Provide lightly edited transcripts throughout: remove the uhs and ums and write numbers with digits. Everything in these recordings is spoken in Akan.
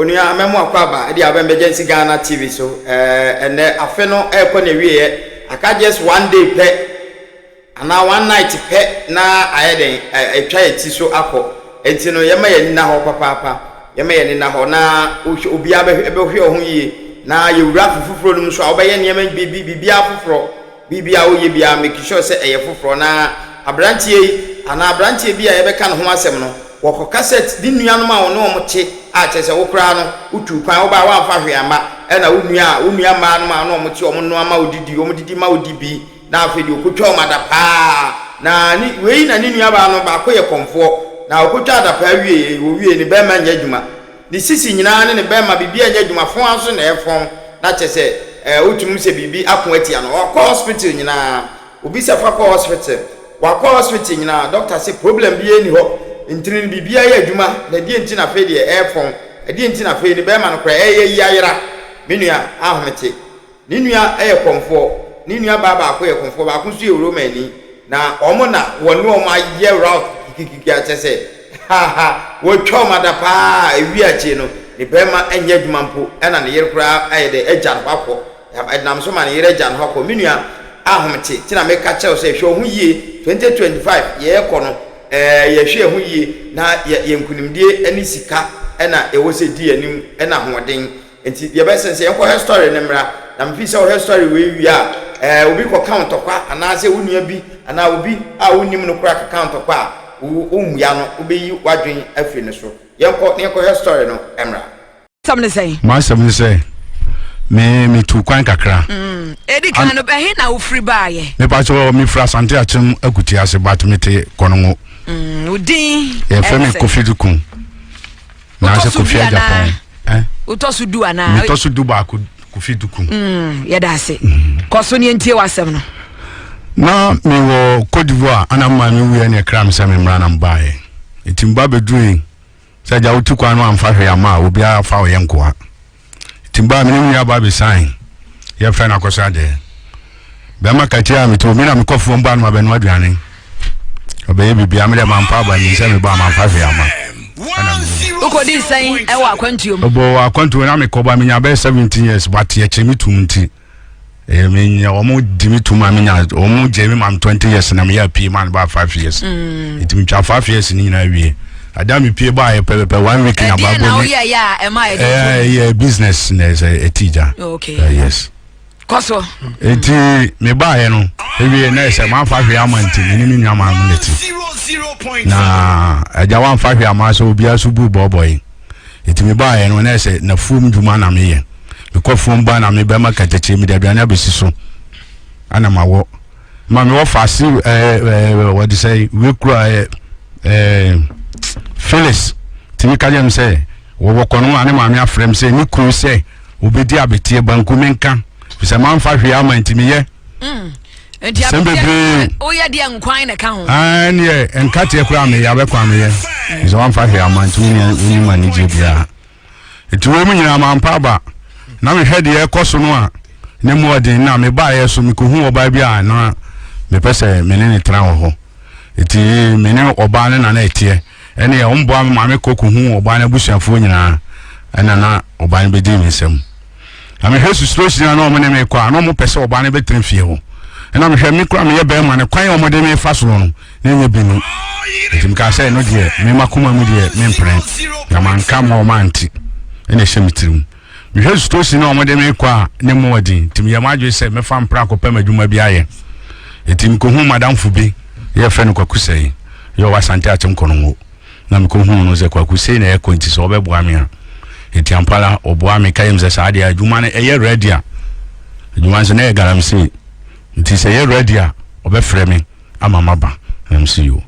Onia memo akwaba e Emergency Ghana TV so and afe no e ko na wie aka just one day pe ana one night pe na ayeden e twa eti so akọ enti no yema ye na ho papa yema ye na ho na obi abehwe ho yi na ye wura fufuro num so obeye niam bibia fufuro bibia oye bia make sure say eye fufuro na abrantie ana abrantie bia ye beka no ho asem no woko cassette di nuanom a wono omche a chese wo kra no utu kwan wo ba wa fa hwe ama e na unua ma no ma no omche omno ama odidi ma odibi na afedi okotwa omada pa na ni wei na ni nua ba no ba ko ye komfo na okotwa da pa wie wo wie ni be ma nya djuma ni sisi nyina ne be ma bibia nya djuma fon aso na efon na chese utum se bibi akon atia no ko hospital nyina obi se fa ko hospital wa ko hospital nyina doctor say problem bi eni ho ntini bibia ya adwuma na die ntina fe de efon die ntina fe ni be ma no kra yayira menua ahomete ni nua komfo ni nua baba akoye komfo ba ko su Roma ni na omo na wonu omo aye route kikiki achese wo twoma da pa ewi ache no ni be ma anya adwuma mpo na ne yere kra ayede agya no akọ nam so ma ne yere agya no akọ menua ahomete tina me ka che se hwe ho yie 2025 ye kọ no ye hwe ho yie na ye nkunimdie ani sika na ewo se di anim na hoden enti ye be sense ye ko history ne mra na mfi se o history we wi a obi ko count kwa ana se wunua bi ana obi a wonim no kra count kwa umya no obeyi wadwen afri ne so ye ko history no emra something say my something say me tu kwan kakra edi kan no be he na ofri baaye me pa so me fra sante achim akuti ase bat me te konongo udin e fe me kofitv na se kofi Japan utosu du ana me tosu du ba kofitv ye da se koso ne ntie wasem no na me wo Cote d'Ivoire ana ma me wi ene kram se me mra na mbaaye etimba bedui se ja utu kwa no amfa hwe ama obi afa o yenkoa timba me ni aba be sign ye fra na kosa de be ma katia me to me na me kofu mba no abenu aduane obeye bibia me de mampa ba ni se me ba mamfa hwe ama uko di sign e wa akwantuom obo akwantuom na me ko ba me nya be 17 years but ye chemi tumnti me nya omo dimi tuma me nya omo jemi mam 20 years na me ya pi man ba 5 years itimi twa 5 years ni na wie adami pie ba ye pepe 1 week na ba bo ni yeah business na a teacher okay yes koso eti me ba ye no ewie na se man fa hwe amanti ni ni nya man neti na aja wan fa hwe ama so obi asubu boboy eti me ba ye no na se na fum djuma na me ye me ko fum ba na me ba ma kacheche me da biana besi so ana mawo ma me wo fa si what do say we kura Phyllis timi kajem say wo kono ane ma me afrem say ni kru say obedi abetie banku menka bisa man fa hwe ama ntimi ye enti o ya dia nkwan na ka ho an ye enkate kura me ya be kwa me ye bisa man fa hwe ama ntimi ni ma ni je bia etuwe mu nyina ma mpa ba na me hwede ye koso no a ne mo odin na me ba ye so me ko hu oba bia na me pese me ne tra ho eti me ne oba ne na etie ene ye ombo am ma me koku hu oba na busuafo nyina ena na oba ne be di mesem na me hesu situation na o me ne me kwa na mo pese oba ne be tren fie ho ena me hwe me kwa me ye be ma ne kwan o mo de me fa so no na nye binu eti me ka say no de me makoma mu de me mpren na man ka mo Aunti ene shemitirum me hesu situation na o mo de me kwa ne mo odin tim ye ma adwe se me fa mpra ko pa madwuma bi aye eti me ko hu madam fubi ye fe no kwakusei yo wasante achim konongo na me ko hu no ze kwakusei na ye ko nti so obebo amia eti ampala obo ami kayem ze saade adwuma na eye ready a adwuma ze na ye garamsi nti se ye ready a obefre me ama maba MC yo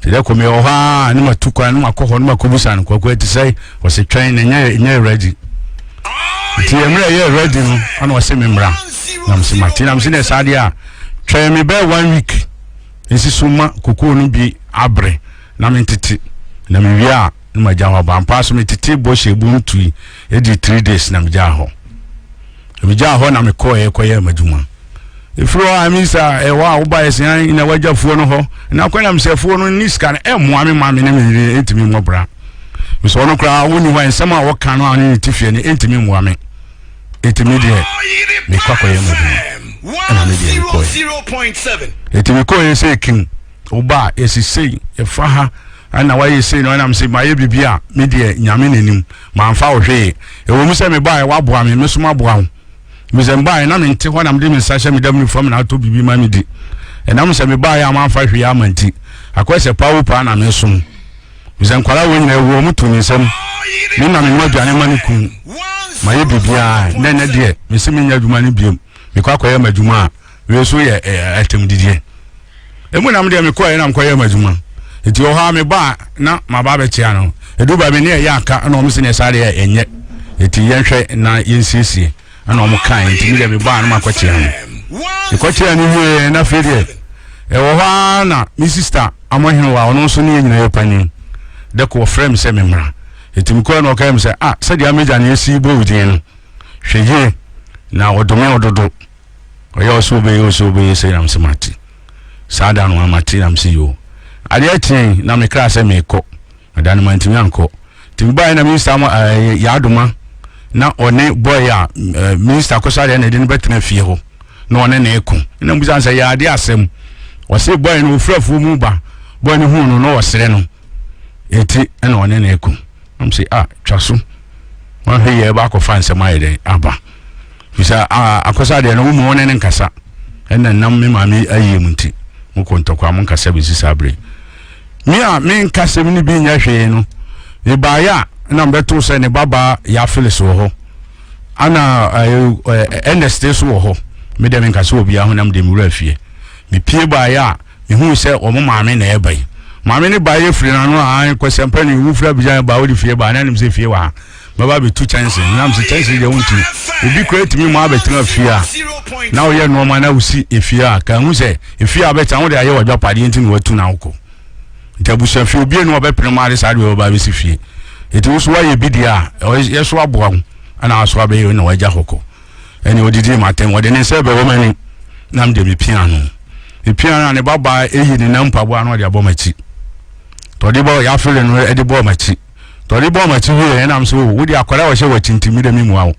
tede ko me oha ni matukwa ni makoho ni makobusa ni kwaku eti sei o se twen na nya ready nti emre ye ready no ana o se me mra na msi matina msi na saade a twen me be 1 week esi suma kokoo no bi abre na mentiti na me wia na maja ho ba mpa so metiti bo shebu ntui edi 3 days na meja ho na me koye madwuma ifro amisa wa wo ba esen na wajafuo no ho na kwena msefuo no ni scan emo ame ma me na me etimi mobra so no kra woni wan sama wo kan no ani tifie ni entimi muame etimi de me kwakoye mu ana me de ko 0.7 etimi ko yese kin oba esisei efaha ana wa yese no ana mse maye bibia me de nyame nanim ma amfa wo hwe ewo mu se me ba wa boa me so ma boa me se mba na me nte ho na me de me sahye me dam ni fam na to bibi ma me di enam se me ba ya ma amfa hwe ya manti akwese pawo pa na me som Bizan kwala woni na ewo mutu ni sam ni na me no aduane mani kun maye bibia na na de me se me nya adwuma ni biem me kwa koye madwuma we so ye atem didie emu na me de me koye na me koye madwuma eti o ha me ba na ma ba be chia no edu ba me ne ya aka na o me se ne sare ya enye eti yenhwe na yensiesie na o mo kan eti me de me ba na ma kwa chia no e kwa chia ni we na fede e wo ha na mi sister amohene wa ono so ne nyina ye pani de ko frame se memra etim ko no kaim se se dia meja na esi bo udin hweye na odome ododo oyo so be se nam se mati sada no amati nam se yo ade atin na me kra se me ko adan mantimi anko timba na minister ya adoma na one boy ya minister ko sare na de ne betena fie ho na one na eku na mbuza se ya ade asem wo se boy no ofrafu mu ba boy ne hu no wosere no eti ena one na eku am say twaso wan heye ba ko fanse mai den aba bisa akosa de no mu one ne nkasa ena nam me mami ayem nti mu kontokwa mu nkasa bi sisabre me nkasa mi bi nya hwe no e ba ya na mbeto se ne baba ya filis wo ho ana NST so wo ho me de me nkasa obi a ho nam de mu rafie me pie ba ya me hu se o mo maame na ebai maame ne ba ye firi na no an kwasempani wu fira bijan ba wo di fie ba na nim se fie wa baba be two chance nam se chance de wonti obi create mi mo abetina fie a na wo ye no ma na usi efie a ka hu se efie a beta wo de aye wadwa pade nti no watu na woko ntabusa fie obi no obe pene ma de sa de wo ba be si fie eti wo so wa ye bidia ye so aboa ana aso abe ye no wagya hoko eni odidi matem wo de ne se be wo mani nam de mi piano ne baba eyi ni na mpabo anu de abomachi todibo ya fele no e de bo machi todibo machi hu na mso wo di akwara wo hye wa chintimi de mimu awo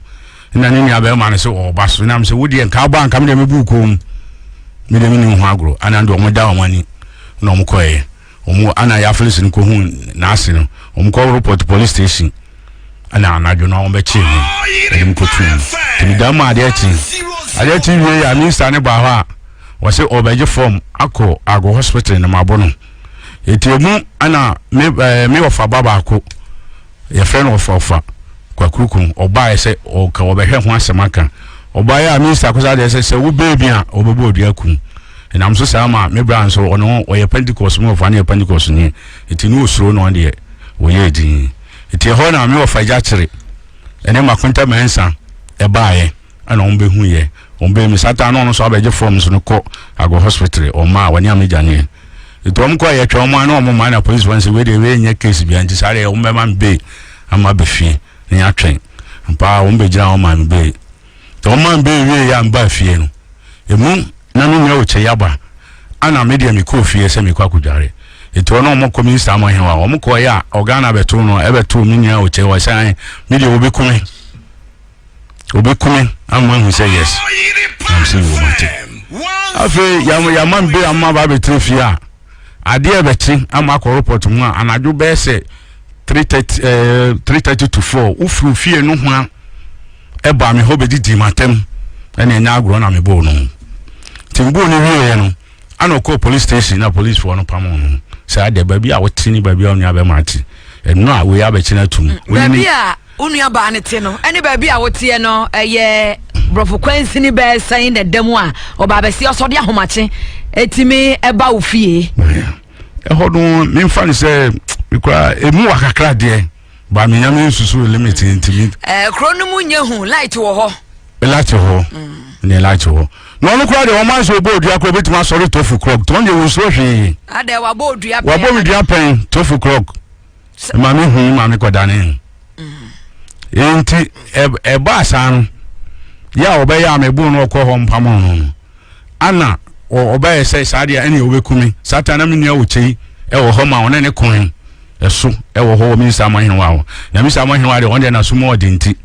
na ni aba ma ne se o baso na mso wo di enka ba nka me de mebu ko mi de mini hu agro ana ndo mo da wani na mo koye omo ana ya fele sin ko hu na ase no omo ko report police station ana anadwo na o be chi mi de mo ko tu mi da ma ade achi we ya minister ne ba ha wase obeje form ako ago hospital na mabono etiemu ana me ofa baba ako ye friend ofa kwa kurukum oba ese o ka obehwe ho asemaka oba ya minister akosa de se wo baby a obebo odua ku na mso sama me bra nso ono oye Pentecost mo ofa na Pentecost ni etinu osuro no de oye din eti ho na me ofa ja kire ene makonta mensa ebaaye ana ombe hu ye ombe mi satan no so abeje forms no ko ago hospital o ma wani amejane etom ko ye twoma na o ma na police once we dey we nya case bi anti sare o mbema mbe ama befi nya twen mpa o mbe gira o ma mbe to ma mbe we ya mba fie no emu na no nya o che yaba ana media mi ko fie se mi kwa kudare eto no mo communist amahewa o mo ko ya organa beto no ebeto mi nya o che wa sai media obekume I'm who say yes. I'm saying woman. Afi ya man be amma ba be trifia. Ade e beti amma ko report mu a anadwo be se 3:30 to 4. Ufru fie no ho e ba me ho be di matem. Ene nya agro na me bo no. Timbo ni wie no. Ana ko police station na police for no pam no. Say ade ba bi a wotini ba bi a onya be mati. Eno a we ya be china tum. We Unia ba ne te no ene ba bi a wote no eye brofo kwansi ni be san na demu a oba be se osode ahomache etimi eba ofie e hodo me mfa ni se bikwa emu wakakra de ba me nyame nsusu limit intimi krono mu nya hu light wo ho light ho ne light ho no no kwa de o man so bodu akọ betima sorry tofu clock to nje wo so hwe ade wa bodu ya wa bodu ya pen tofu clock ma me hu ma me kodane enti eba san ya obeya mebu no ko ho mpamo no ana obeya sai sadia ene obekumi satana me nua ochi e wo ho ma wona ne kon eso ewo ho minsa amahenwa wo na minsa amahenwa de wonde na so mo odinti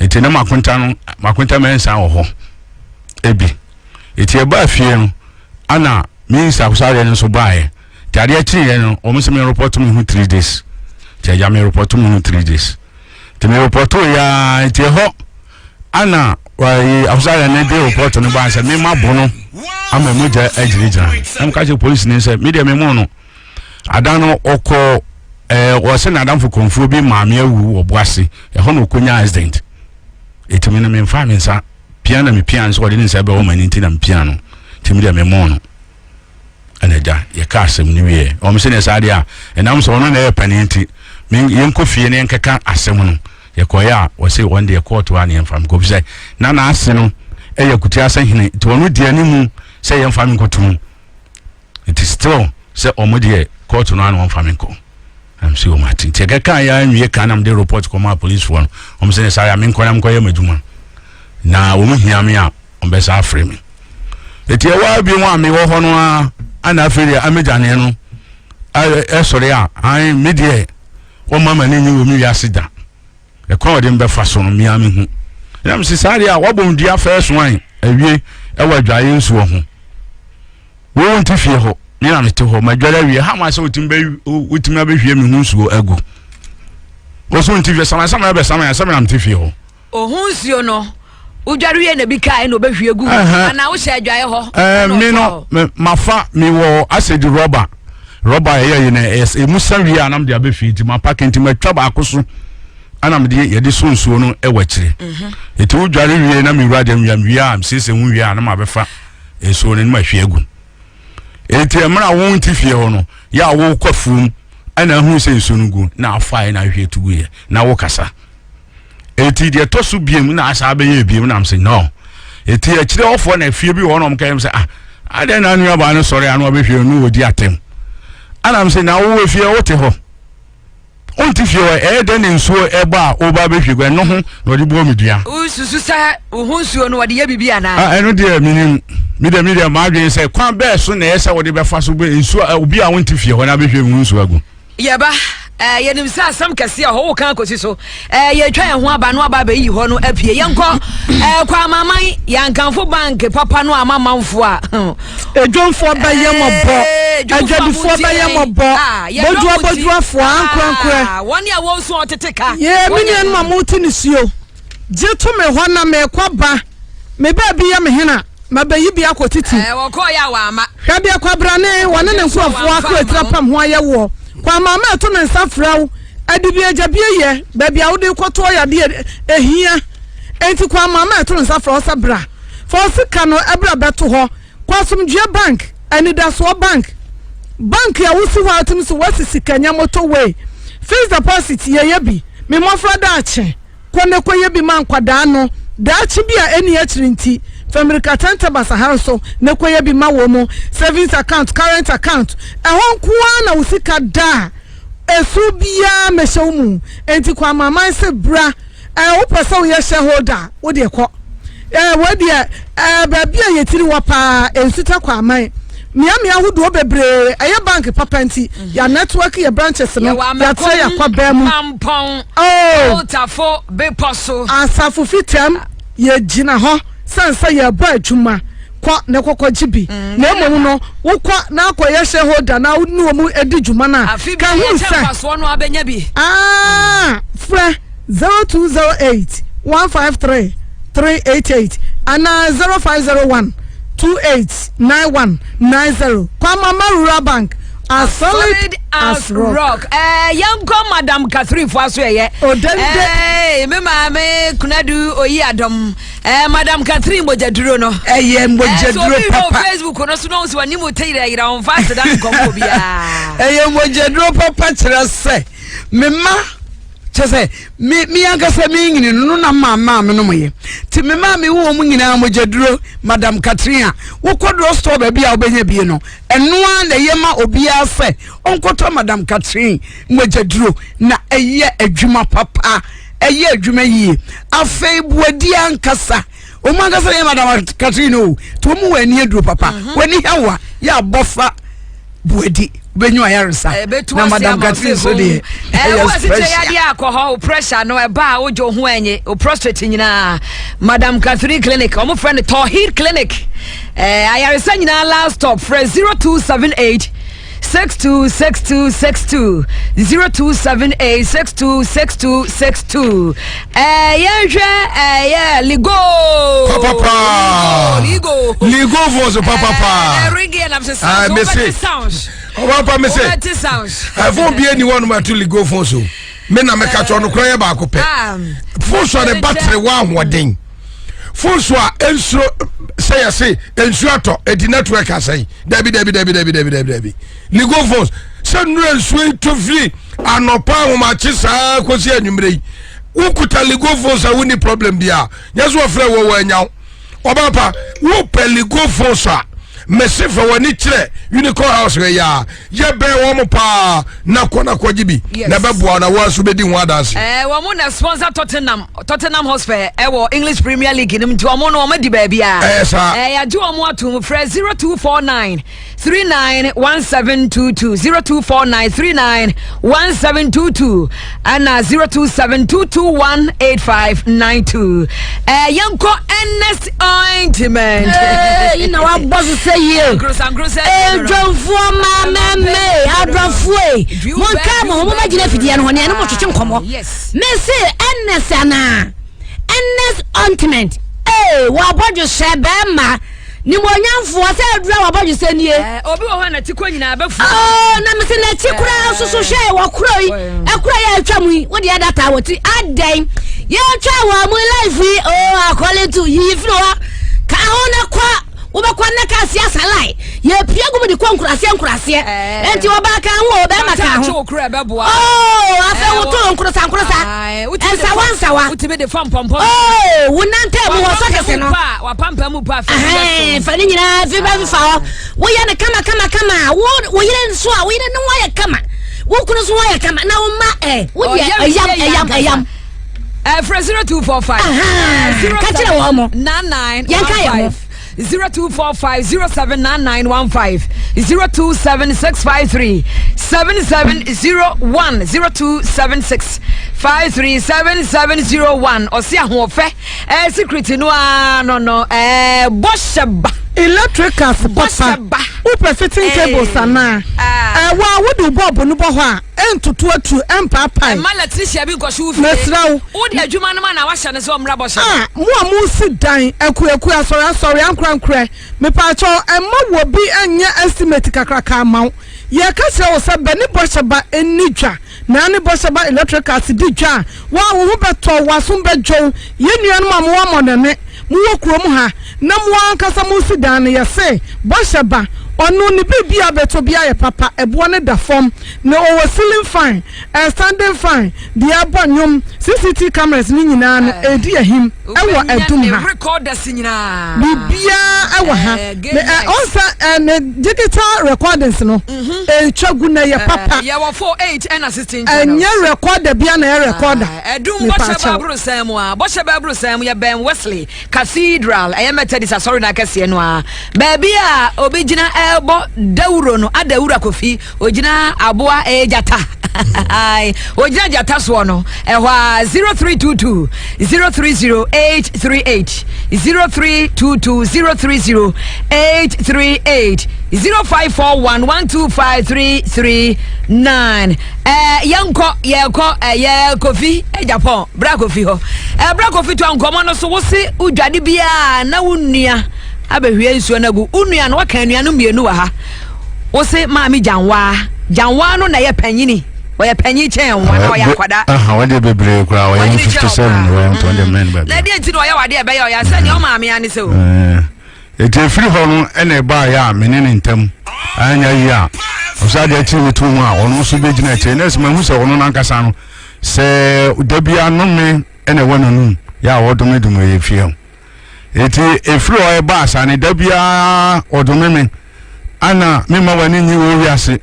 enti na makunta mensa wo ho ebi eti eba afie no ana minsa kusare no so baaye tade achi no o mse me report me 3 days ti ya me report me 3 days ti me report ya ti ho ana wai afusare na de report no ba se me mabono ama moja ejirija am ka je police ni se me de me mo no adano oko wo se na adamfo konfuo bi maame awu oboase e ho no konya accident etimi na me mfa me nsa piano me piano so de nsa be wo mani nti na piano timi de me mo no anaja ye ka asem ni wie o me se ne sa de a enam so no na e pani nti me yenko fie ne nkeka asem no ye koya wo se one day court wa ne mfa me ko bi sai na ase no e yakuti asahene ti wonu de animu se ye mfa me kotum it is still se omodie court no an mfa me ko am see o mati ti keka ya nwie kanam de report ko police for o me se ne sa ya me nko nam ko ye maduma na wo mu hia me a o be sa afre me eti e wa bi wa me wo ho no a ana afere amejane no sori a an medie o mama ne nyi wo mi wiase da e kwa de mbe fa so no mi ame hu na me se sare a wabom dia first one awie e wa dwaye nsu ho wo nti fie ho ni na mete ho madwara wie ha ma se otimbe otima be hwie me hu nsuo agu wo so nti fie sama be sama na mete fie ho o hu nsuo no udwaruye na bi kai no be hwie gu ana wo hye adwaye ho me no mafa me wo acid rubber ye na e musa wie anam de abefi ti ma package ma twa ba akoso anam de ye de so nsuo no e wakire eti udware wie na me wura dem wie am sese hu wie anam abefa eso ne ma hwie agu eti emra wo nti fie ho no ya wo kwafum ana hu se nsuo no gu na afa na hwie tugu ye na wo kasa eti de to so biem na asa be ye biem na am say no eti a kire ofo na fie bi wo no mka yem say ade na anu aba no sori anu abehwe no odi atem ana am say na wo fie wo te ho onti fie wo de ne nsuo eba o ba behwe gwa no ho na odi bo medua ususu sa wo nsuo no wode ye bibia na eno de minim mi de ma adwen say kwan be so na yesa wode be fa so be nsuo obi a wonti fie ho na behwe mu nsuo agu yeba yenim sa asam kase a ho kan kosi so ye twa ho aba no aba be yi ho no apie yenko kwa maman yankanfo bank papa no amamanfo a edwonfo ba yemobo adwadifo ba yemobo boduafo ankrankra woni a wo so oteteka ye minian mamuti ni sio jeto me ho na me kwaba me ba bi ya me hena mabayi bi akotiti wo ko ya wa ama hwa bi akwabrane wone ne nfofo akotira pam ho ayewo kwa mama eto ne nsafraw adibia jabie ye baby awde kwoto ya de ehia enti kwa mama eto ne nsafraw sabra for sika no ebra beto ho kwa somdwe bank anidaso bank ya wusi ho atum so wasisika nyamoto we fixed deposit ye bi me mofra da ache kone koye bi man kwada no da ache bia eni achirinti America tenta basa hanso ne koye bi ma wo mo savings account current account ehon kwa na usika da esu bia mesho mu enti kwa mama se bra wo pese wo ye shareholder wo de ko wo de ba bia yetiri wo pa ensuta kwa man miami ahudo bebre eye bank papa nti ya network ya branches no ya tse ya kwa ba mu tafo be poso asafu fitem ye gina ho sansa ya ba adwuma kwa ne kokojibi na emu no wokwa na akoye shareholder na unu mu edi dwuma na ka hu sa so no abenya bi fra 0208 153 388 ana 0501 289190 kwa mama rural bank as solid as rock. Yanko Madam Catherine Fasuye. Me mama kunadu oyi adom. Madam Catherine mojaduro no. Mojaduro papa. Facebook no so no so ani motire ira on fast dan konko bia. Mojaduro papa tira se. Mema chese mi angasa mi ngini no na mama me no moye ti me ma me wo mu nyina mojaduro Madam Catherine wo kodro store ba bia obenya bie no eno a na yema obi afa onkoto Madam Catherine mojaduro na eye adwuma papa eye adwuma yi afei buadi ankasa o mangasa ye Madam Catherine o to mu wani aduro papa wani hawa ya bofa buadi benyu ayaresa na madam Catherine so de was it ya alcohol pressure no e ba ojo ho enye o prostate nyina Madam Catherine clinic omo friend Tohid clinic ayaresa nyina last stop for 0278 626262 0278626262 ligo ligo vozo papa ringi and I'm just sounds papa me say I won't be anyone ma to ligo vozo me na me catch on kra ya ba ko pe vozo the battery wa hoden vozo a enso say enso ato edi network asai dabi ligo vozo se nu enso to fi anopa ho ma chisa kosi anwumre ukuta ligo vozo woni problem bia nyeso ofre wo anyaw obapa wo peligo vozo mesifa wani kire unicorn house we ya ye be wo mo pa na kwajibi na beboa na wo so bedi ho adanse wo mo na sponsor Tottenham Hotspur wo English Premier League nim ti wo mo no mo di ba bia ya ju wo mo atum frɛ 0249 391722 0249 391722 and 0272218592 yanko NS ointment you know what boss say here John for mama me abrafue mon ka mo magina fidie no ne mo twetwe nkomo me say NS ana NS ointment wa bojo shebema ni mo nyamfo se adura wa bojo se nie obi wo na tikọ nyina abafu na me se na tikura susu hwe wa kuroi ekura ya atwamu wo de data woti adan ya atwa wa mu life according to yifro ka ona kwa ubakwa na kasi asalai ye piagu mu di nkurase enti obaka ho be maka ho afa woto nkurasa ensa wansawa utibe de fam pom wonante mu wo so kese no wa pampa mu pa fa ni nyina fi ba fa wo ye ne kama wo yire nso a wo yire ne wo ye kama wo kunu so wo ye kama na wo ma wo ye ayam for 0245 kachira wo mo 99 yanka ye 0245079915 0276537701 0276537701 osi ahofe secret no bosheba electricals papa upe fitting cables ana wa wodu bob no bo ho a entutu atu empapai ma Leticia bi nkoshu fi mesraw wodi adwuma no ma na wa hye ne so mra bosheba mu a mu si dan eku asori ankran me pa cho emma wo bi anya estimate kakraka maw ye ka se wo se beni bosheba enidwa na ne bosheba electricals di dwa wa wo beto wasum bejo ye nuanu ma mo monene mu wo krom ha na mu ankasa mu si dan ye se bosheba onu ni bibia beto bia ye papa ebo ne da form na o ceiling fine standing fine dia bonyum CCTV cameras ni nyina no edi ahim ewo adum ha recorders nyina bibia ewo ha onsa digital recordings no twagu na ye papa ye wo 48 and assistant anya recorder bia na ye recorder edum bosheba brosam ye Ben Wesley Cathedral Methodist sorry na kase no a ba bia obigina ebo dauro no adaura kofi ogina aboa ejata ai ogina jata so no ehwa 0322 030838 0322 030838 0541125339 yanko ye kofi ejapon bra kofi ho bra kofi to ankomo no so wo se udwade bia na wonnua abehwie nsuo na gu unua no waka nua no mienu wa ha wo se maami janwa no na ye panyini wo ye panyi chen wa na wo ya kwada wade bebre kura wo ye 57 wo to the men baby na die ti do ye wade e be ye ya se ne o maami ani se o ete free ho no ene ba ya menene ntam anya yi a osade ti wetu mu a ono so begina che na se mahu se ono nankasa no se dabia no me ene wononu ya wodomedum ye fie eti efri o eba asane dabia odomeme ana mema wani nyi wo wiase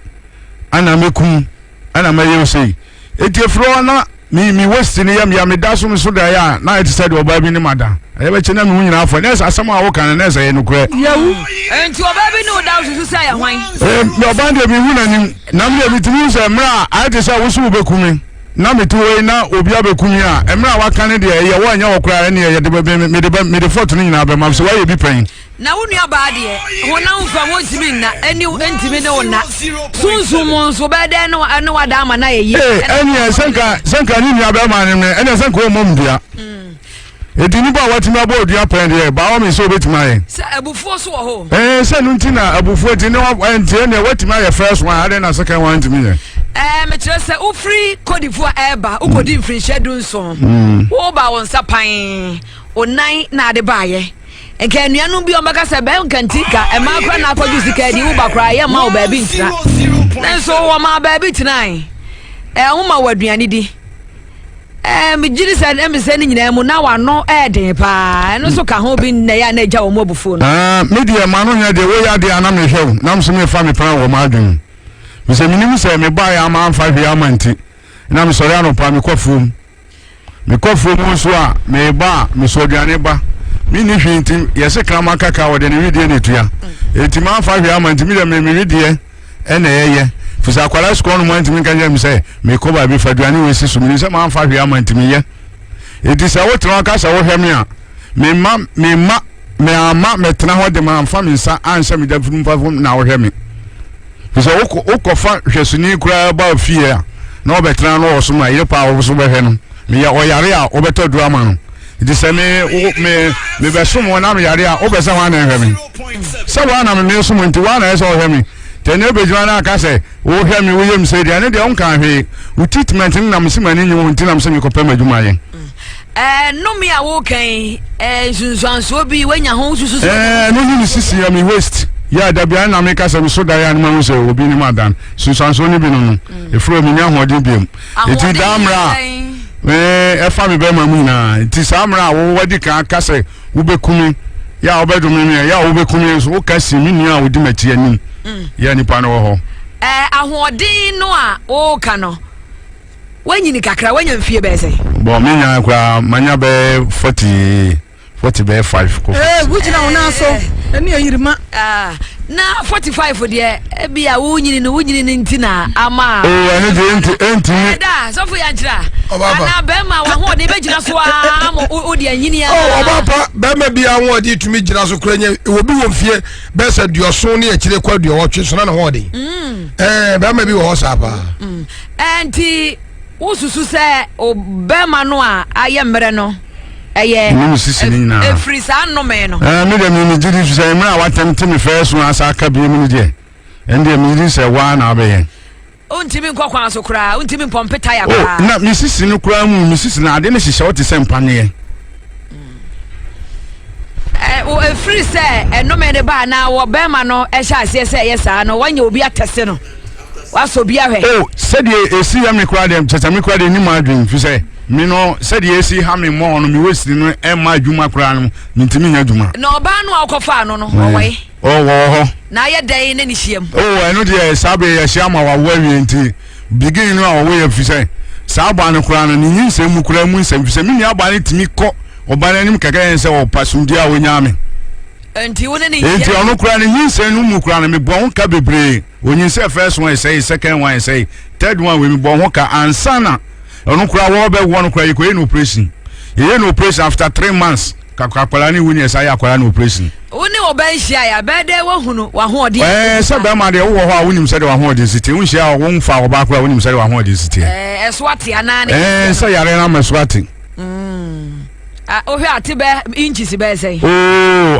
ana mekum ana maye osei eti efri o na mi west ni yam ya me da so so da ya na it said oba bi ni mada e be che na me nyina afọ na asama a wo kan na ese ye no kure yawu enti oba bi ni o da so so ya hwan me oba de mi hu na nim na me bi timi se mra a te say wo so be kumi na me tuwe na obi abekumi a emra wa kan de ye wo anya wo kura ne ye de be me de foto ni nyina be ma so wa ye bi pen na wonu aba de ho na mfa mo ntimi na eni ntimi ne wona sunsumo so be de no ane wada ama na ye eni senka ni nua be ma ne eni senka o mom dia edini ba watimi aba odua pen de ba o me so betima ye se abufuo so ho se nu ntina abufuo ti ne wa ntie ne watimi aye first one ade na second one ntimi ye me kire se o free kodifo eba o kodi free schedule so wo ba won sapan o nan na ade ba ye enka nuanu bi o maka se be nkantika e ma akra na akoju sika di wo ba kra ye ma o ba bi ntira so wo ma ba bi tinan wo ma waduane di me jiri se me se ni nyina mu na wa no den pa no so ka ho bi na ya na agya wo mo bufu no media ma no nya de wo ya de ana me hwew na mso me fa me plan wo ma adwen me se minim se me ba ya ma amfa hwe amanti na me sori anopa me kofum so a me ba me so aduane ba mi ni hwinti yese krama kaka wo de ne widie ne tua enti ma amfa hwe amanti mi de me widie ena yeye fusa kwala sko no manti mi kanje mi se me ko ba bi faduane we sisu mi se ma amfa hwe amanti mi ye enti se wo tena ka se wo hwe mi a me ama me tena ho de ma amfa mi nsa anse mi da fum na wo hwe mi fusa wo fa hwesuni kura ba fie a na wo betena no wo so ma ye pa wo so be hwe no me ya oyare a wo beto drama no enti se me be so mo na me yare a wo be se wa na hwe mi se wa na me so mo enti wa na se wo hwe mi tene bejwa na aka se wo hwe mi wo yem se dia ne de on kan hwe wo treatment na msimani nyi wo ntina mse mi ko pema dwuma ye no me a wo kan sunsuanso bi wanya ho susu no ni sisi ya mi waste ya da bia na me ka se so da ya na ma se obi ni madan sunsuanso ni bi no efro mi nya hode biem eti damra e fa mi be ma mu na eti samra wo wadi kan aka se wo bekumi ya obedumi me ya wo bekumi so wo ka si mi nua wo di machi anim ya nipa no ho ahoɔden no a o ka no wanyini kakra wanya mfie be sei bo me nya kwa manya be 40 be 5 ko wuchina wona so eni ayirima na 45 de e bia wunyini no ntina ama eni de enti da so fu ya nchira na be ma wa ho de be gina so amo o de anyini obapa be ma bia ho de tumi gina so kura nya obi wo mfie be se duoso ne akire kwa duowotwe so na ho de be ma bi wo sa pa enti ususu se o be ma no a ayemre no eye no sisi ni na efri sa no me no me de mi jidi se mra watem me first one asa aka bi mi de ende mi jidi se wa na be yen untimi nkokwa so kura untimi pompeta ya kura na mi sisi no kura mu mi sisi na ade ne hihye wote se mpa ne ye o efri se no me de ba na wo be ma no e hya ase se ye sa no wanya obi atese no waso bi ahwe said ye esi ya me kura dem tata me kura de ni ma adwen fi se me no said ye esi ha me mo no me wesi no e ma adwuma kura no ntimi nya adwuma no ba no akofa no owai wo na ye dan ne ni hiem eno de sabe ya hia ma wa wawie nti begin no a wo ye fi se sa ba no kura no ni nsem mu kura mu nsem fi se me ni aba ne timi ko oba na nim kaka yen se wo pasumdi a wo nya me enti wona ni enti ono kura no nsem no mu kura no me bo ho ka bebre onyin se first one say second one say third one we me bo ho ka ansana ono kura wo be wo no kura yiko ye no operation ye no operation after 3 months kakwala ni wuni esa ya kwala no operation woni oban hia ya be de wo hunu wa ho odi se be ma de wo ho a wonim se de wa ho odi siti won hia wo mfa wo ba kura wonim se de wa ho odi siti eswati anane se yare na meswati o hwe ati be inches be sei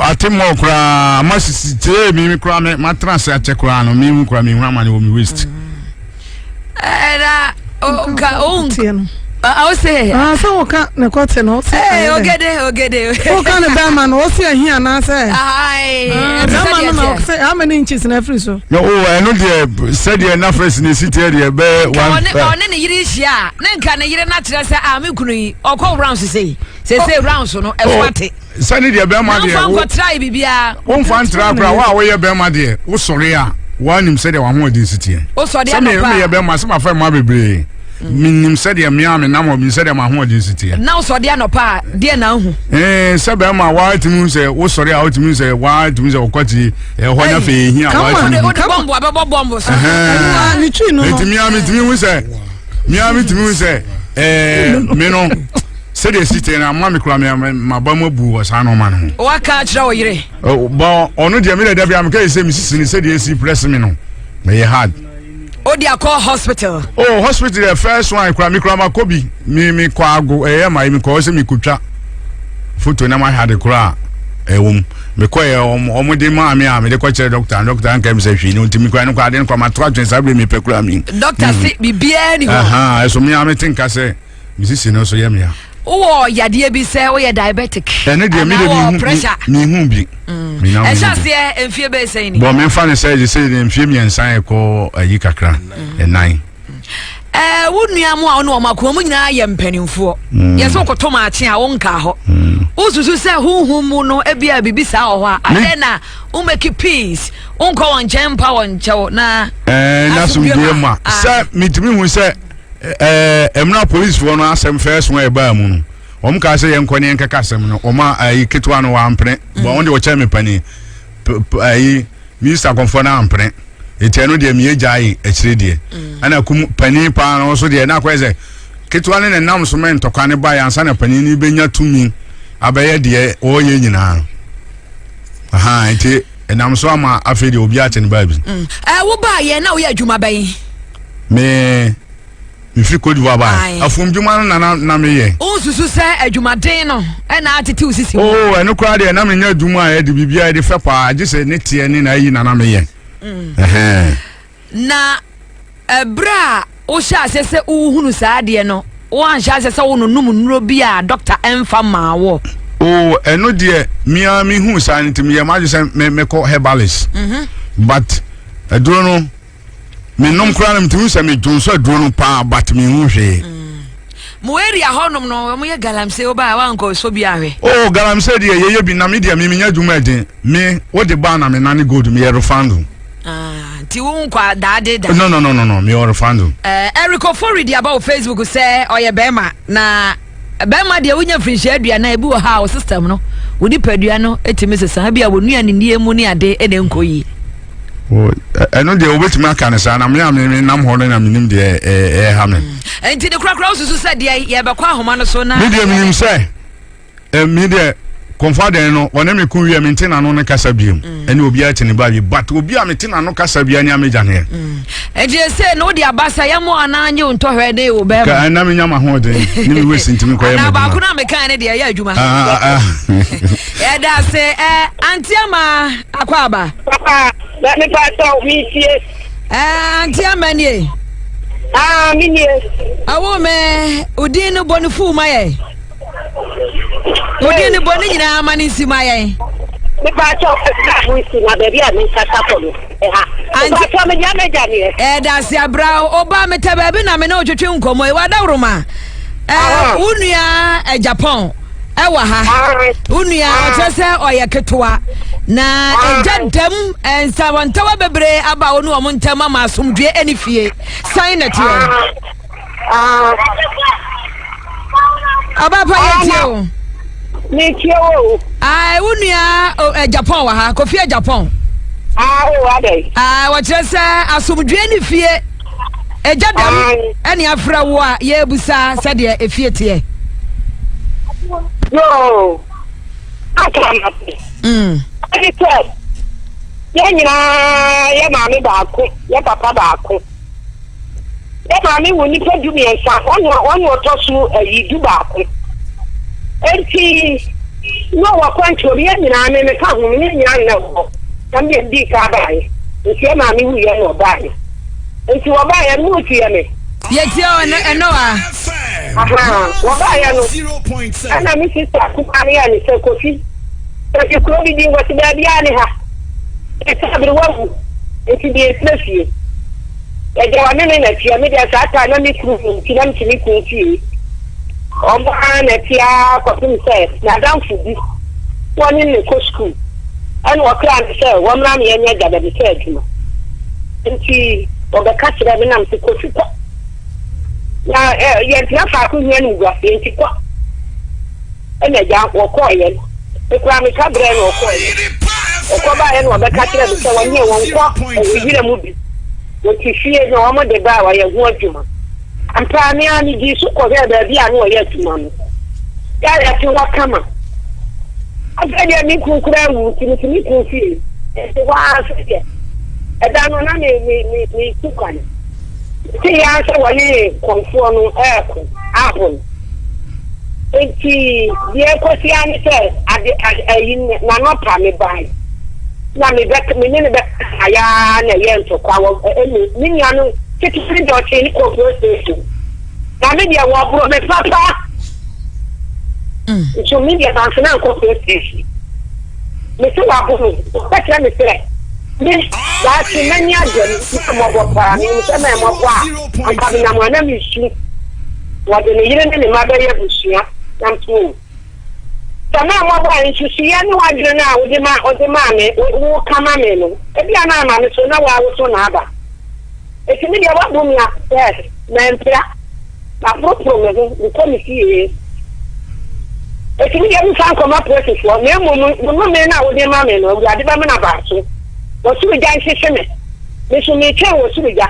ati mo kura masisi te mi kura me matras a che kura no mi kura mi hwa ma ne wo mi waste era Tieno. I say, so can the cotton also. Ogede. Who can a bellman also here and I say, how many inches in every so? No, I know the said enough in the city area. On any years, yeah. Then can a year not say, I'm going or call rounds to say rounds or no, as what it. Sunny, dear Belma, try Bibia. One fan trap, where Belma dear. Oh, sorry, one him said, I want more density. Oh, sorry, I may have my friend Mabby Bray. minim said ya miame na mo mi said ya ma ho odensity now so dia no pa dia na hu sabe ma wa timi say wo sori a wo timi say wa timi say okwati ho na fe hia wa timi wo bombo abebo bombo so ni twi no miame timi hu say miame timi hu say me no said ya site na ma me kura me ma ba mo bu wo sa no ma no wa ka kira wo yire bo onu dia me da bia me ka say mi sisi said ya si press me no me hard Odia call hospital. Oh, hospital the first one kura mi kura makobi mi kwa ago ma mi ko se mi kutwa photo na ma had kura me ko omo de ma mi a me de ko chere doctor anka mi se hwi ni ntimi kura ni kwa de kwa matwa twen sabre mi pekura mi doctor si bibia ni ho so mi a me tinka se mi sisi no so ye mi a wo yade bi se wo ye diabetic ene de mi mi hu bi mi na e chase enfie be se ni bo me fa ne se enfie mi ensan ko ayi kakra enan wo nuamu a ono makoma mu nyina ye mpanimfo ye so koto ma ache a wonka ho ususu se huhu mu no ebia bibisa ho a adena umeki peace unko won chempa won chewo na na sumdie ma se mitimi hu se emna police for no asem first one e ba mu no om ka se yen kwani enka kasem no oma ayi ketwa no wa ampre bo won de wo cheme pani ayi minister konfo na ampre eteno de mi ejai ekire de ana kum pani pa no so de na kwese ketwa ne nam so men tokane ba ya ansa na pani ni benya tumi abaye de o ye nyina enti enam so ama afedi obi a tene ba bi wo ba ye na wo ya adwuma ban me If you could buy a from Juman na me ye. Oh, Susu say a Jumadeno and attitude. Oh, and no crowd and I'm in your Duma, the BBI, the Fapa, I just said Netty and in me ye. Na a bra, Osha says, oh, who said, no, one shall say, so no, be a doctor and fama war. Oh, and no dear, me who signed to me, a magic me call herbalist. But I don't know. Me nom kranam tu se me jonso aduro pa but me hu hwe mo area honom no mo ye galamse oba wa nko so bi ahwe oh galamse de ye bi na me de me nya dwuma den me wo de ba na me na ne gold me ye refund ti wo nkwa daade da no me refund Erico Fori di about Facebook say oye bema na bema de wonya frinhye adua na ebi wo ha o system no wo di padua no etimi sesa bia wo nua ne nie mu ne ade ene nkoyi eno de obetimi aka ne sa na me nam ho na minim de ha me enti de krakra susu se de ye be kwa ahoma no so na me de minim se me de confident no one me kun wi me ntina no ne kasa biem ene obi a tene ba bi but obi a me ntina no kasa bia ne ameja ne enti se no de abasa ya mo ananye unto hwe de wo be ka na me nyama ho de ne me wesi ntimi kwa ye na ba ku na me kan ne de ya adwuma ya da se anti ama akwa aba papa let me pass out me tie anti ama nie me nie awo me odin no bonifu maye odin no boni nyina ama ni simaye me pass out ka we si na baby a me kata ko no anti pass me ya me jani da se abra oba me ta baby na me na otwetwe nkomo e wada wroma unua Japan ewa ha unua otese oye ketwa na ejadam ensawantawa bebre aba onu omo ntama masomdwe enifie sign na tie aba pa yetio ni tio unua Japan wa ha kofia Japan o ade wotese asomdwe enifie ejadam eni afra wo a ye busa sade efie tie no akama ya nyina ya maami baako ya papa baako ya maami wo nipa dumi ensa wonu otosu ayi du baako enti no wakwancho ya nyina me ka hu me nyina na wo tambe di ka bae enti ya maami wu ya no bae enti wo bae no tie me yeti eno a wo bae no 0.7 ana mi sister ku ari ani se kofi e ko bi di wo ti da bia ni ha sabre wawu enti de esfie e jawa nene na tia me dia sata na mi kru ti na mi ku ti o ma na tia ko tin se na dan fu bi woni ne ko school an wo kran se wo mra me nya gada bi se aduma enti o ga ka tira me na mi ko fi ko na yentia fa ko hia no gua yentikwa ena ja wokoye ekura me ka bre no wokoye okoba ye no obeka kire me se wanye wonko oyire mu bi wotifie no omo de ba wa ye hu adwuma ampa me ani di su ko he ba bi anu oye adwuma no ya ti wa kama afede mi kunkura wu timi kunfi wa afede edano na me tukwane ti ya se wale konfo no eko apple enti die kosi ani se ayin na no pa me bai na me bek me ne bek aya na ye nto kwa wo ni nya no titi do che ni ko station na me dia wo bro me papa so me dia ban na ko station me se wa bro ko tira me sere me la ti manya dem mo bo pa ni se me mo kwa aka na mo na mi su wa de ne yire ne ma ba ye busia nam tu tama mo ba nsu ya ni wa dire na ode ma me wo kama me no e bia na ma me so na wa wo so na aba e ti mi dia wa bu mi a yes na mpia na pro me ko mi si e e ti mi dia mi fan ko ma process wo na mo me na ode ma me no ade ba me na ba so wo su ja nhihye me so me twa wo su ja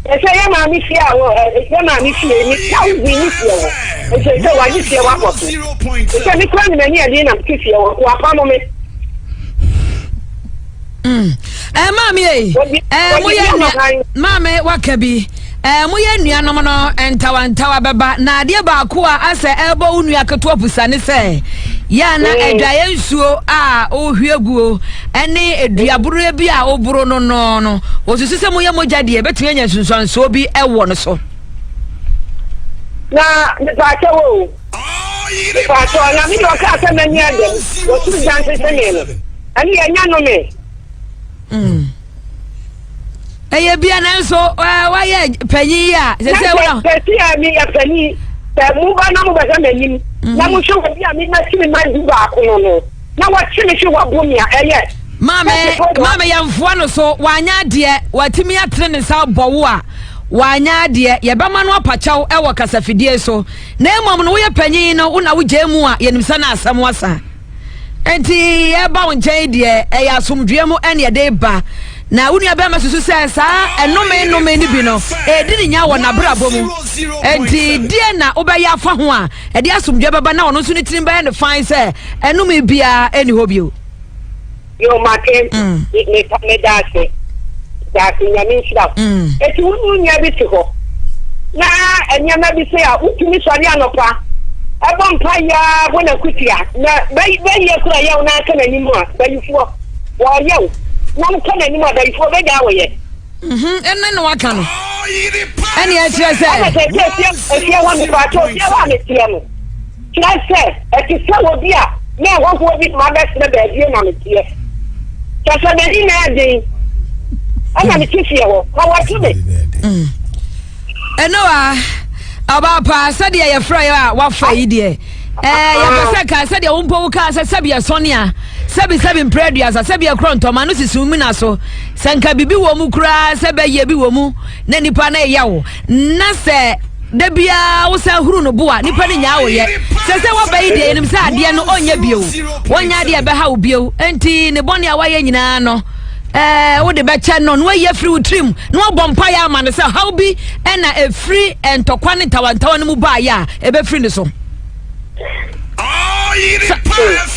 ese ya ma mi fia wo ese ma mi fia ni ka wo ni fia wo ese wa ni fia wa ko ese mi kwa ni mani ade na mi fia wo kwa pa mo me mami mami wakabi moye nuanom no entawa beba na ade ba ko a ase ebo unua keto opusane se ya na edwaye nsuo a ohwieguo ene eduaburu bi a oburu no osusu se moye mogya de betun anya sunsuanso bi ewo no so na pa chewo pa cho na mi do ka se mani ade osu jan se ne no ani anya no me eye bia na nso wa ye panyi a se wona se ya mi ya panyi se mu ba na mu ba se manim na mu hwe bia mi na chimi ma du ba ko no na wa chimi hwe wa bo mi a eye mame ya mfua no so wanya de watimi atre ne sa bowo a wanya de ye ba ma no apachaw e wo kasafidie so na emom no wo ye panyi no una wo jemu a ye nimsa na asam wasa enti e ba won chen de e ya asomdwe mu ene ye de ba na unu abe masusu se sa enome ni bi no di ni nya wo na brabo mu enti die na obeya afa ho a di asomdwe baba na ono so ni tirim ba ne fine se enome bia eni hobio yo make me dase nya min shira eti unu nya bi ti ho na enya na bi se a utumi sori anopa ebon pa ya bona kutia na be ye kura ya na aka na nimu a bayifuo wo ye na mo kana ni ma da ifo be da woye enne no waka no ene ya tire se e wa mi ba to ya wa me tie no tire se e ti se wo bi a na wo ko bi ma ba se ba bi na me tie ta so de ni na de ana mi ti fie wo wa tu be eno aba pa se de ye fra ya wa fa yi de ya pese ka se de wo mpo ka se sabia sonia sebi impredia sebi akronto ma no sisi mu na so sanka bibi wo mu kura sebe ye bi wo mu na nipa na ya wo na se da bia wo sa huru no boa nipa ni nya wo ye se wo ba yi de nim se ade no onya bio wonya ade be ha wo bio enti ne bone a wa ye nyina no wo de be che no no ye free wo trim no bompa ya ma ne se how bi na e free entokwa ne tawantawa no mu ba ya e be free ne so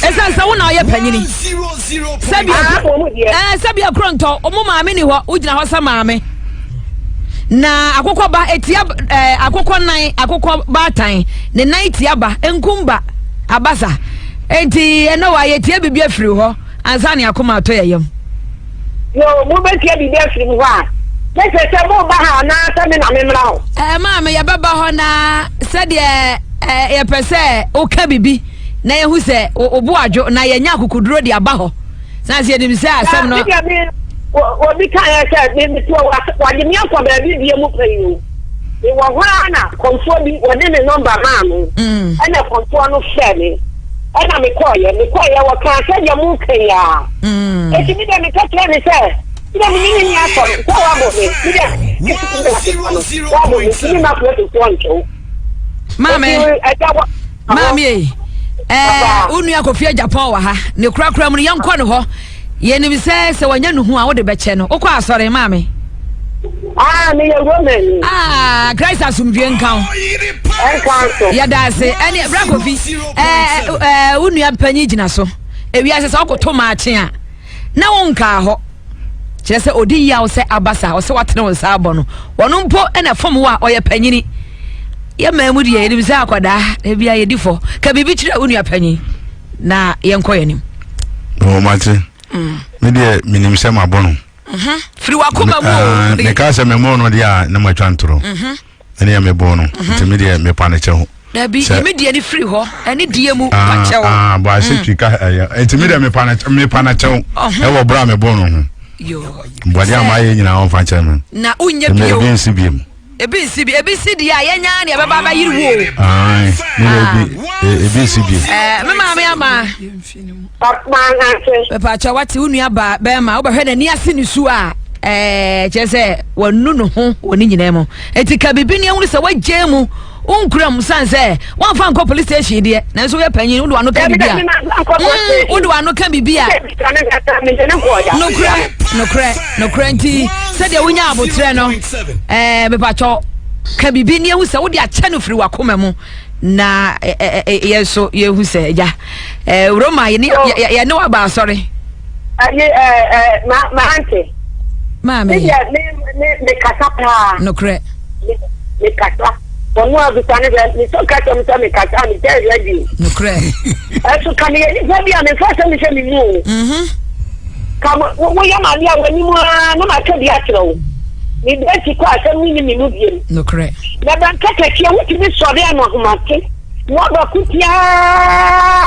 esa sa wona ye panyini sabia kronto omo maame ni ho ugina ho sa maame na akokọ ba etia akokọ nan akokọ ba tan ne nan etia ba enkumba abasa enti eno wa ye tie bibia firi ho ansa ne akoma ato yeyem yo mo be tie bibia firi ho a se mo ba ha na sa me na me mra ho maame ya baba ho na se de ye pese o ka bibi na ye hu se obu adwo na ye nya akukuduro de aba ho na se edim se asem no obi kan ya se me to wa de mi akwa ba bi die mu payi e wo hwa na konfo bi wo de me number ma no ana konfo no share me ana me call ye wo kan se ye mu kan ya e ti mi de me ka tell me se Ida mimi ni aso. Kwa wabo me. Ida. Wabo me. Ni ma plate to Mame. Mami. Unu akofia Japan wa ha. Ne kura mu ne yankɔ ne hɔ. Ye ni se wanya no hu a wo de bɛkyɛ no. Okɔ asɔre mami. Me ye woman. Christ asumdwe nkan. Enkan. Ya dase. Ene brakofi. Unu apanyi gyina so. Ewi ase se okoto ma akye a. Na wonka hɔ. Kyerɛ sɛ odi ya wo sɛ abasa wo sɛ watene wo sa abɔ no. Wɔno mpo ena fam wo a ɔyɛ panyini. Ya mamu de ye ni sɛ akwada e bia ye difo. Ka bibi kyerɛ unu apanyi. Na yenkɔ yanim. O mate. Me de minim sɛ mabɔ no. Free wakoma mo. Ne ka sɛ me mo no de a na matwa ntoro. Ene ya me bɔ no. Nti me de me pa ne kyɛ ho. Da bi me de ni free ho. Ene die mu pa kyɛ ho. Ba se twika enti me de me pa na kyɛ ho. E wo bra me bɔ no ho. Yo. Bɔde ama ye nyina ho fa kyɛ me. Na unya bio. Me nsi biem. Ebi si dia ye nya ne baba ba yiri wo. Ai, ebi si biem. Me maame ama. Papa ase. Papa cha wati unu aba be ma wo behwe na ni ase ni su a che se wonu no ho woni nyina mu. Enti ka bibi ne ehunu se wagye mu. Unkura musanse wan fa nko police station de na so we panyin wo ano ka bibia wo do ano ka bibia no krenti se de wonya abotre no be pacho ka bibi ne hu se wo de ache no firi wakoma mu na yeso ye hu se ja Roma ye ne wa ba sorry ma auntie mama me kasapa no kre me kasapa One more bitane ni so ka to me ka ta ni tell you no kre so kan ye ni fabi am first me se mi mu kam wo ya ma lia wani mu na ma ka dia kiro ni de ti ko asem ni mi mu biem no kre na ban ka ka ti wo ti bi so be no homa ke wo ba ku tia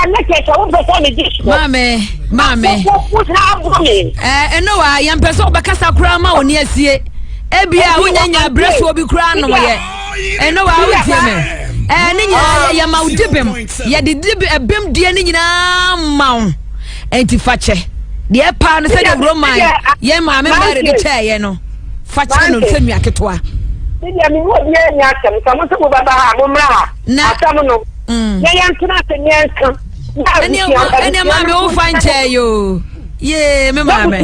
na ke ta wo be so ni dis mame eno wa yam peso be kasa kura ma oni asie ebia wonya breso obi kura no ye eno wa wotie me ni nya ya ma udibem ya de ebem die ni nyina mawo enti fache de pa no se de roman ye ma me bare de chaye no fache no se nua ketwa ya mi wo ye nya asem samo se bo baba ha mo mra asam no ya ntuna se nya nkan eni ma me wo fanche yo ye me ma me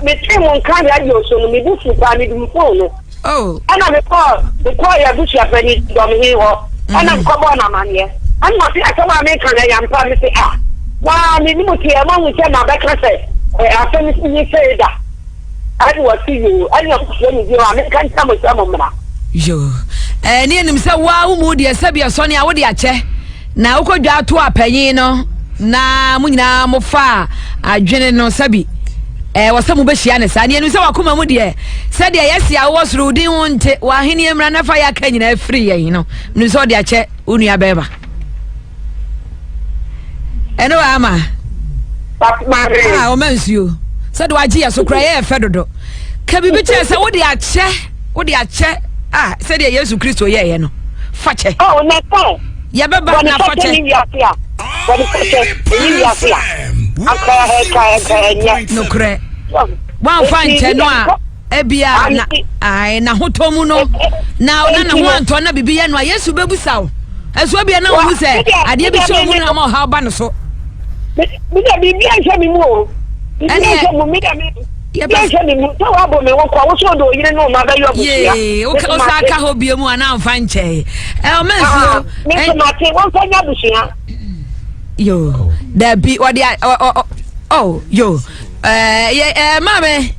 me temo kan ya yo so no me bufu pa me dum phone no ana me call ya bufu afani do me he ho ana ko bo na mane ana fi akawa me kan ya mpa me se wa me ni muti e ma mu che na be ka se afani ni se da ani wa ti yo ani ko se ni yo me kan ta mo mra yo ni enim se wa mu de se bia so ne a wo de ache na ukodwa to apanyin no na mu nyina mo fa adwene no sabi wasamu be hia ne sa ne enu se wakoma mu de se de yesi a wo suru din wonte wa hene emra na fa ya ka nyina free yin no nu so de ache unu abeba eno ama o mensuo se de waji ya so kra ye fe dodo ka bibi che se wo de ache se de Yesu Kristo ye no fache na fa ya beba na fache no kre wan fanche no a ebia na ai na hotomu no na ho anto na bibi ye no Yesu bebusawo eso bia na wo se ade bi so mu na ma ha ba no so mi da bibi anche mi mu o bibi anche mu mi da mi anche mi mu to wa bo me wo kwa wo so do yire no ma ba yo busia ye o sa ka ho bia mu ana fanche o menso mi so ma te won fanya busia yo there be what yo mame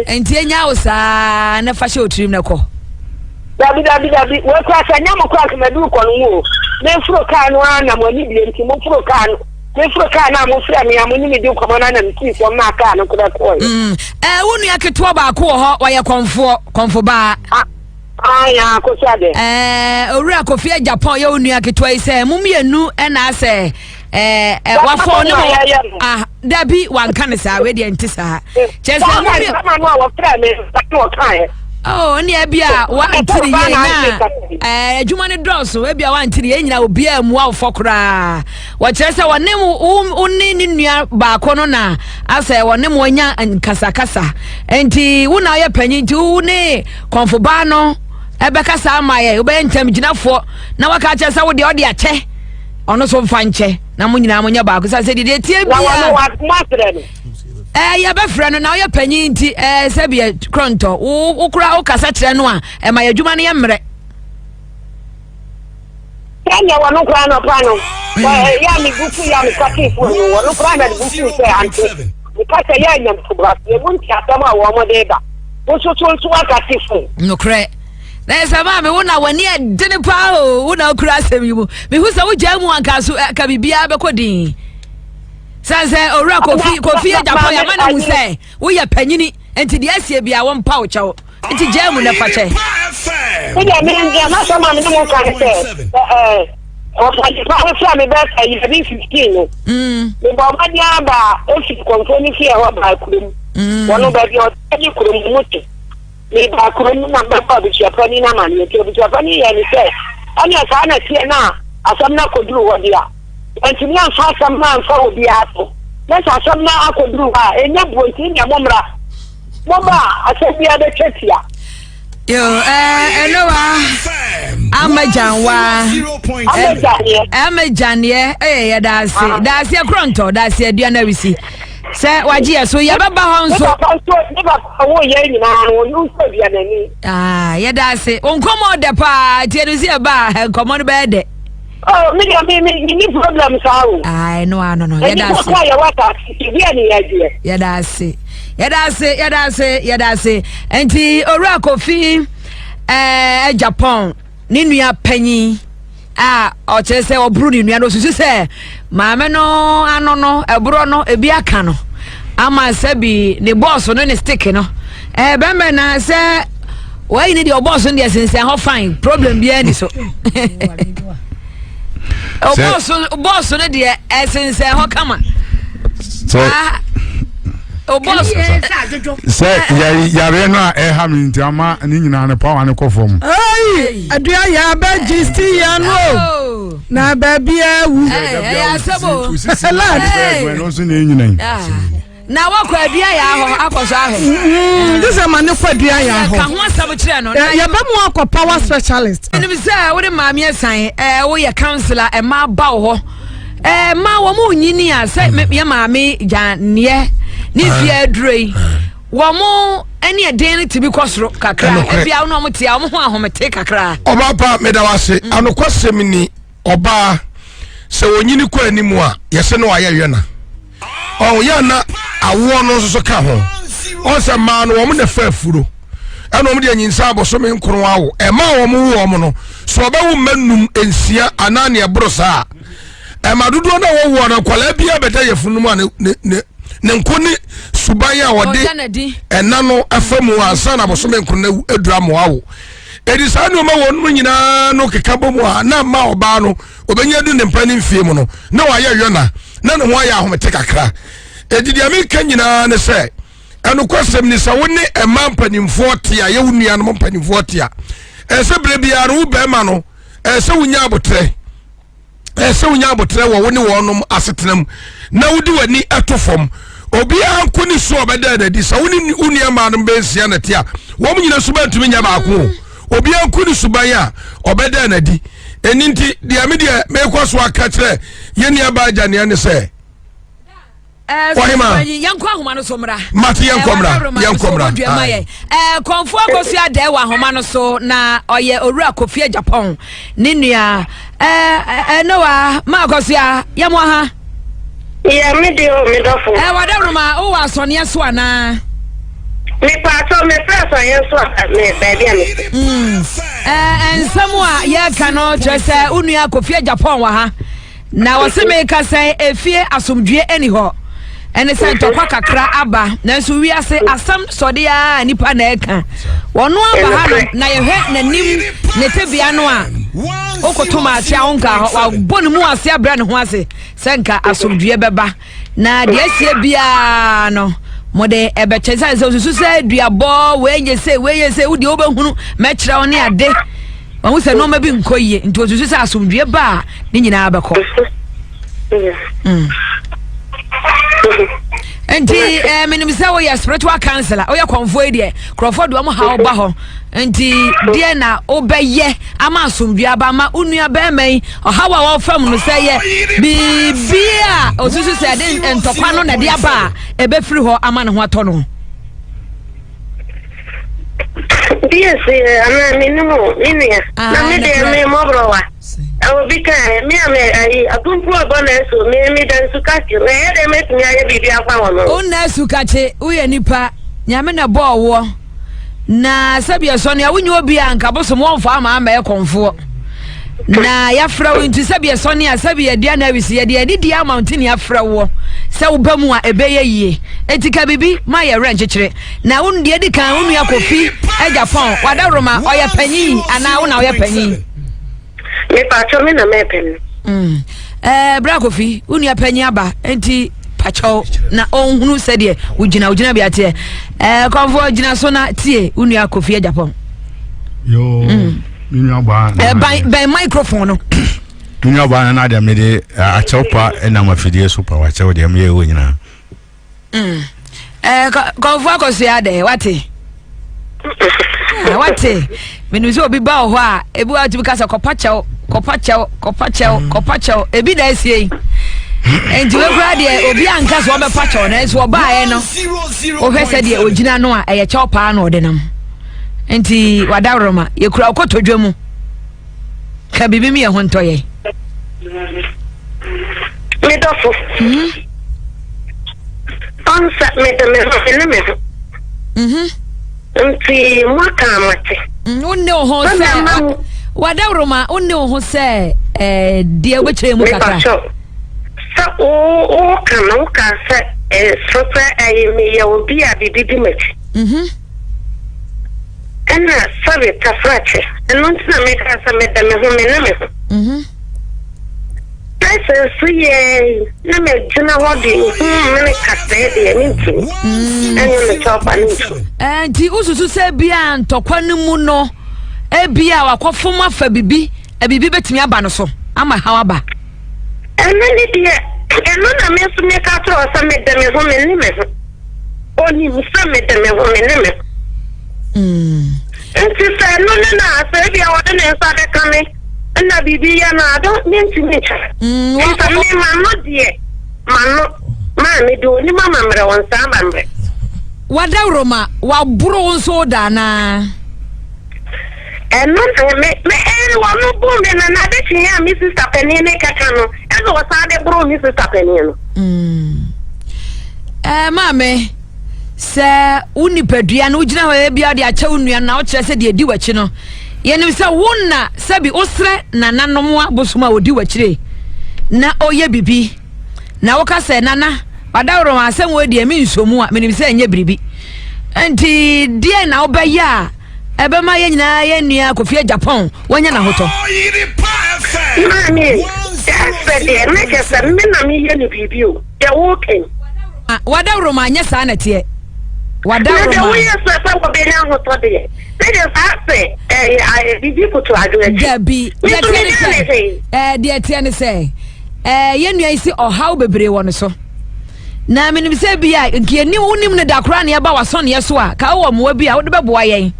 enti enya osa na fa she otrim na ko dabi wo kwa sa nya mo kwa ka du ko no wo me furo ka no ana mo ni bi enti mo furo ka no me furo ka na mo fura me amoni me di ko mo na na mti ko ma ka no ko da ko wonu yaketo ba ko ho wa ye konfo ba ya ko sade owura Kofi Japan ye onu yaketo ise mum yenu na ase wa fo ne dabi wan kan sa we de enti sa chese mum no wa fra me ko kan Oh, ni ebia wantiri ye na adwuma ne dɔso ebia wantiri ye nyina obi amu afokra wo kyerɛ sɛ wɔne onni ne nua baako no na asɛ wɔne mo nya nkasakasa enti wo na ye panyi nti wo ne konfo ba no ebekasa amaye wo be ntam gyinafo na waka kyerɛ sɛ wo de ɔde akyɛ ɔno so mfa nkyɛ na mo nyina mo nya baako sɛ de tie bia ya be frɛ na ye panyi nti sɛ bia kronto wo kura wo kasa kyerɛ no a ma ya adwuma no ye mmerɛ Kenya wano kura no plano ya mi gufu ya mi katifu wano kura na gufu sɛ ante because ya nyam kubra ye wonti atama wo mo de ba wo so akatifu no kre na esama me wona wani adene pa o wona kura asɛm yi mu me hu sɛ wo gya mu anka so ka bibia be kodin sanse owura kofi Japan ya mana mu sɛ wo ya panyini enti de asie bia wo mpa wo kyɛw enti gya mu na fa kyɛ wo ya me ngia ma so ma me mo ka sɛ o fa ji pa wo me ba ka yi 15 no me ba ma dia ba o fi konfo ni fi e wa ba kurum wono ba bi o tani kurum mutu me ba kurum na ba ba bi Japan ni na ma ni ti bi Japan ni ya ni sɛ ani aka na tie na asam na koduru wo dia enti mi anfa asam na anfa obi ato na asam na akoduru ha enya bonti nya momra mama asabia de chetia yo elowa amajanwa amajanie ya dase kronto dase adua na wisi se waje so ya baba ho nso ne ba wo ye nyina no yu so bia nani ya dase onkomo de pa tierusi ba enkomo no be de oh me problem sao no ya dase ya wata bia ni ya dase enti owura kofi Japan ni nua panyi o kyerɛ oburu ni nua no susu sɛ maame no ano no eburo no ebi aka no ama sɛ bi ne boss no ne stick no bɛmɛ na sɛ wai ni de boss no de sense ho fine problem bi ani so boss no de sense ho kama boss yare no a ha me nti ama ni nyina ne power ne kofom adua ya ba gisti ya no na ba bia wu sabo no so ne nyina na wakọ adua ya ho akoso aho this is man for adua ya ho ka ho asabo kire no ya ba mu akọ power specialist ni bi say wo de maami esan wo ye counselor e ma ba ho ma wo mu nyini a say ye maami janie ni fie drei wo mo ene eden ti bi kosoro kakra e bia wo mo tia wo ho ahomete kakra oba pa medawase anokwasem ni oba se wonyini kwa animu a yese no aye hwe na ya na awo no so ka ho on se ma no wo mo na fa afuro eno mo de anyinsa aboso me nkoro awo e ma wo mo wo mo no so oba wo manum ensia anane ebrosa e ma dodo na wo wo na kwala bia beta yefunum a ne nkoni suban ya wode ena no afamu ansa na boso me nkoro na edura mo awo edi sa no ma wonu nyina no keka bomu a na ma oba no obenya du ne mpani mfie mu no na wa ye hwena na ne ho ya ahomete kakra edi dia me ka nyina ne se eno kwasem ni sa woni ema mpanimfo te a ye wunua no mpanimfo te a ese bre bia ro be ma no ese wunya abotre wo woni wonum asetenam na wudi wani atofom obi anko ni so obeda da di sa woni unia ma no be nsia na te a wo nyina suba ntumi nya ba ko obi anko ni suban a obeda na di eninti dia me dia me kwaso aka kire ye nia ba agya ne ne se yankwa ahoma no so mra mati yankomra konfo akosu ade wa ahoma no so na oye owura Kofi Japan ni nua no wa ma akosu ya mo ha ya me dio me dofo wadaruma o wa sonia so ana me pato me preso yeso me baby me ensemu a ye ka no kyerese unua Kofi Japan wa ha na woseme ka sai efie asomdwe eni ho ene se ntokwa kakra aba nanso wiase asam sode a nipa na eka wono aba ha na ye hwe nanim ne tebia no a okotoma atia onka wa bonu mu ase abra ne ho ase senka asomdue beba na de asie bia no mode ebechesa se osusu se duabo we ye se udi obehunu mechira oni ade won se no ma bi nkoye nti osusu se asomdue ba ni nyina abekọ enti menim se wo ya spiritual counselor wo ya konfo die Crawford wo ha oba ho enti die na obeye ama asomdue aba ma unua ba mai ohawa wo fam no se ye bibia osusu se de entokwa no na de aba ebe firi ho ama ne ho ato no Yes, I'm minimum in here. I'm me mobrowa. I will be kind. Me, I don't put bonus, so me than Sukaki. They make me a baby. Una Sukache, we a nipa, Yamina Bow. Na Sabia Sonia, when you be an cabosom one farm, I'm a comfort. Na Yafra into Sabia Sonia, Sabia Diana, we see a dear mountain Yafra. So Bamwa a bay ye. Etika bibi, my arrange. Now, un dear unia coffee, a Japan, Wadaroma, or your penny, and now your penny. Me pacho me na me penny. Bracofi, unia penyaba, enti pacho, na on who said ye, Ujina biate. Convo Jina Sona tie, unia coffee a Japan. Yo, by microphone. Minya ba na da me de a chopa na mafidie super wa chewo de me ye nyina konfo akoso ya de wate menu so obi ba ho a ebi wa tibi kasa kopachew ebi da esie enti we kura de obi anka so be pachew na so ba ye no o hwese de ogina no a eye chopa na odenam enti wadawroma ye kura okotodwemu ka bibi mi ye ho ntoye me dofo on set me de me nti mwaka amate unne ho se wadawroma unne ho se de wechire mu kaka sa o kan se sofa me ya obi a bibi mechi ana sabe ta frache non ti na me ka sa me de me Suye, na me jina wadi, me kase de minti. Enyo me chopa ninti. Enti ususu se bia ntokwa ne mu no, e bia wakofom afa bibi, e bibi betimi aba no so. Ama hawa ba. Enani dia, eno na me su me ka tro sa me de me ho me ni me. Oni musa me de me ho me ni me. Enti se no na se bia wada ne sa de kame. Na bibi ya na don't mean to me. Nsa me mama die. Mama ma me do ni mama mre won sa mre. Wadawroma wa buro nso da na. No me wa no bo me na de tia mi sister Penny ne kaka no. E go sa de bro mi sister Penny no. Mame se unipadua no ugina ho e bia de acha unua na o kire se de di wachi no. Yenim se wonna sabi osre na nanomwa bosuma odi wachire na oye bibi na woka se nana wadawro asem wodi emi nsomu a menim se enye biribi enti die na obaya ebe ma ye nyina ye nua kofie Japan wonya na hoto mami de na ke se me na me ye ni bibi o de woken wadawro ma anya sa na tie wadawro ma we yes se wo be na hoto de bibi kutu adwe gabi de tiene say ye nua isi ohaw bebre won so na menim se bia nke ni unim ne dakra ne ba waso ne so a ka wo mo bia wo de beboa yen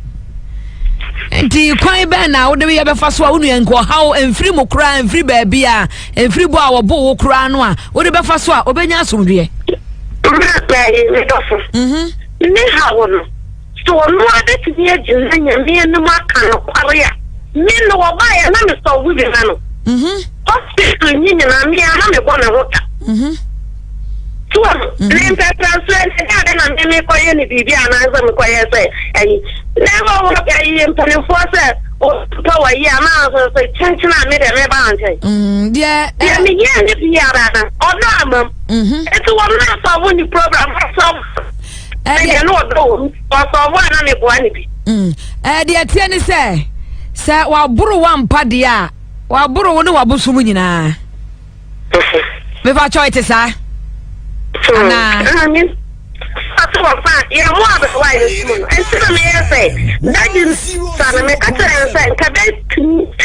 enti kwan ba na wo de ye befa so a unua nko ohaw emfiri mo kra emfiri ba bia emfiri bo a wo bo wo kra no a wo de befa so a obenya asomdue ni hawo no so no ade ti ye jinnya me no maka no kwaria me no obaye na me so wubi na no hospital nyinya na me na me bona rota so ne transfer ne na me ko ye ni bibia na za me ko ye se never work ye mpane force o to wa ye na so chenchina me de me ba anche dia me ye ni bia na o no amam eto wa na so woni program so dia tiene se wa buru wa mpade a wa buru woni wa bosumu nyina me fa choice sa ana Atu wafa ya mo abekwa ile simu. Enti me say that is sana me kata say nkabe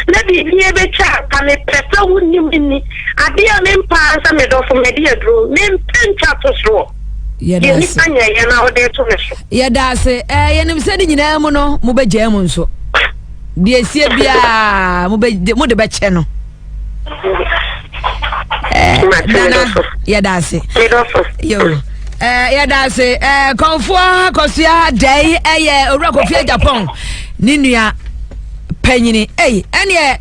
na bibi ebe cha ka me presa wuni mini. Adia me mpa ansa me do for me dia dro. Me mpencha to so. Yes. Yadase yenim se di nyina mu no mo begya mu nso de esie bia mo de beche no yadase yo yadase konfo kosia dai eye owura Kofi Japan ni nua panyini ene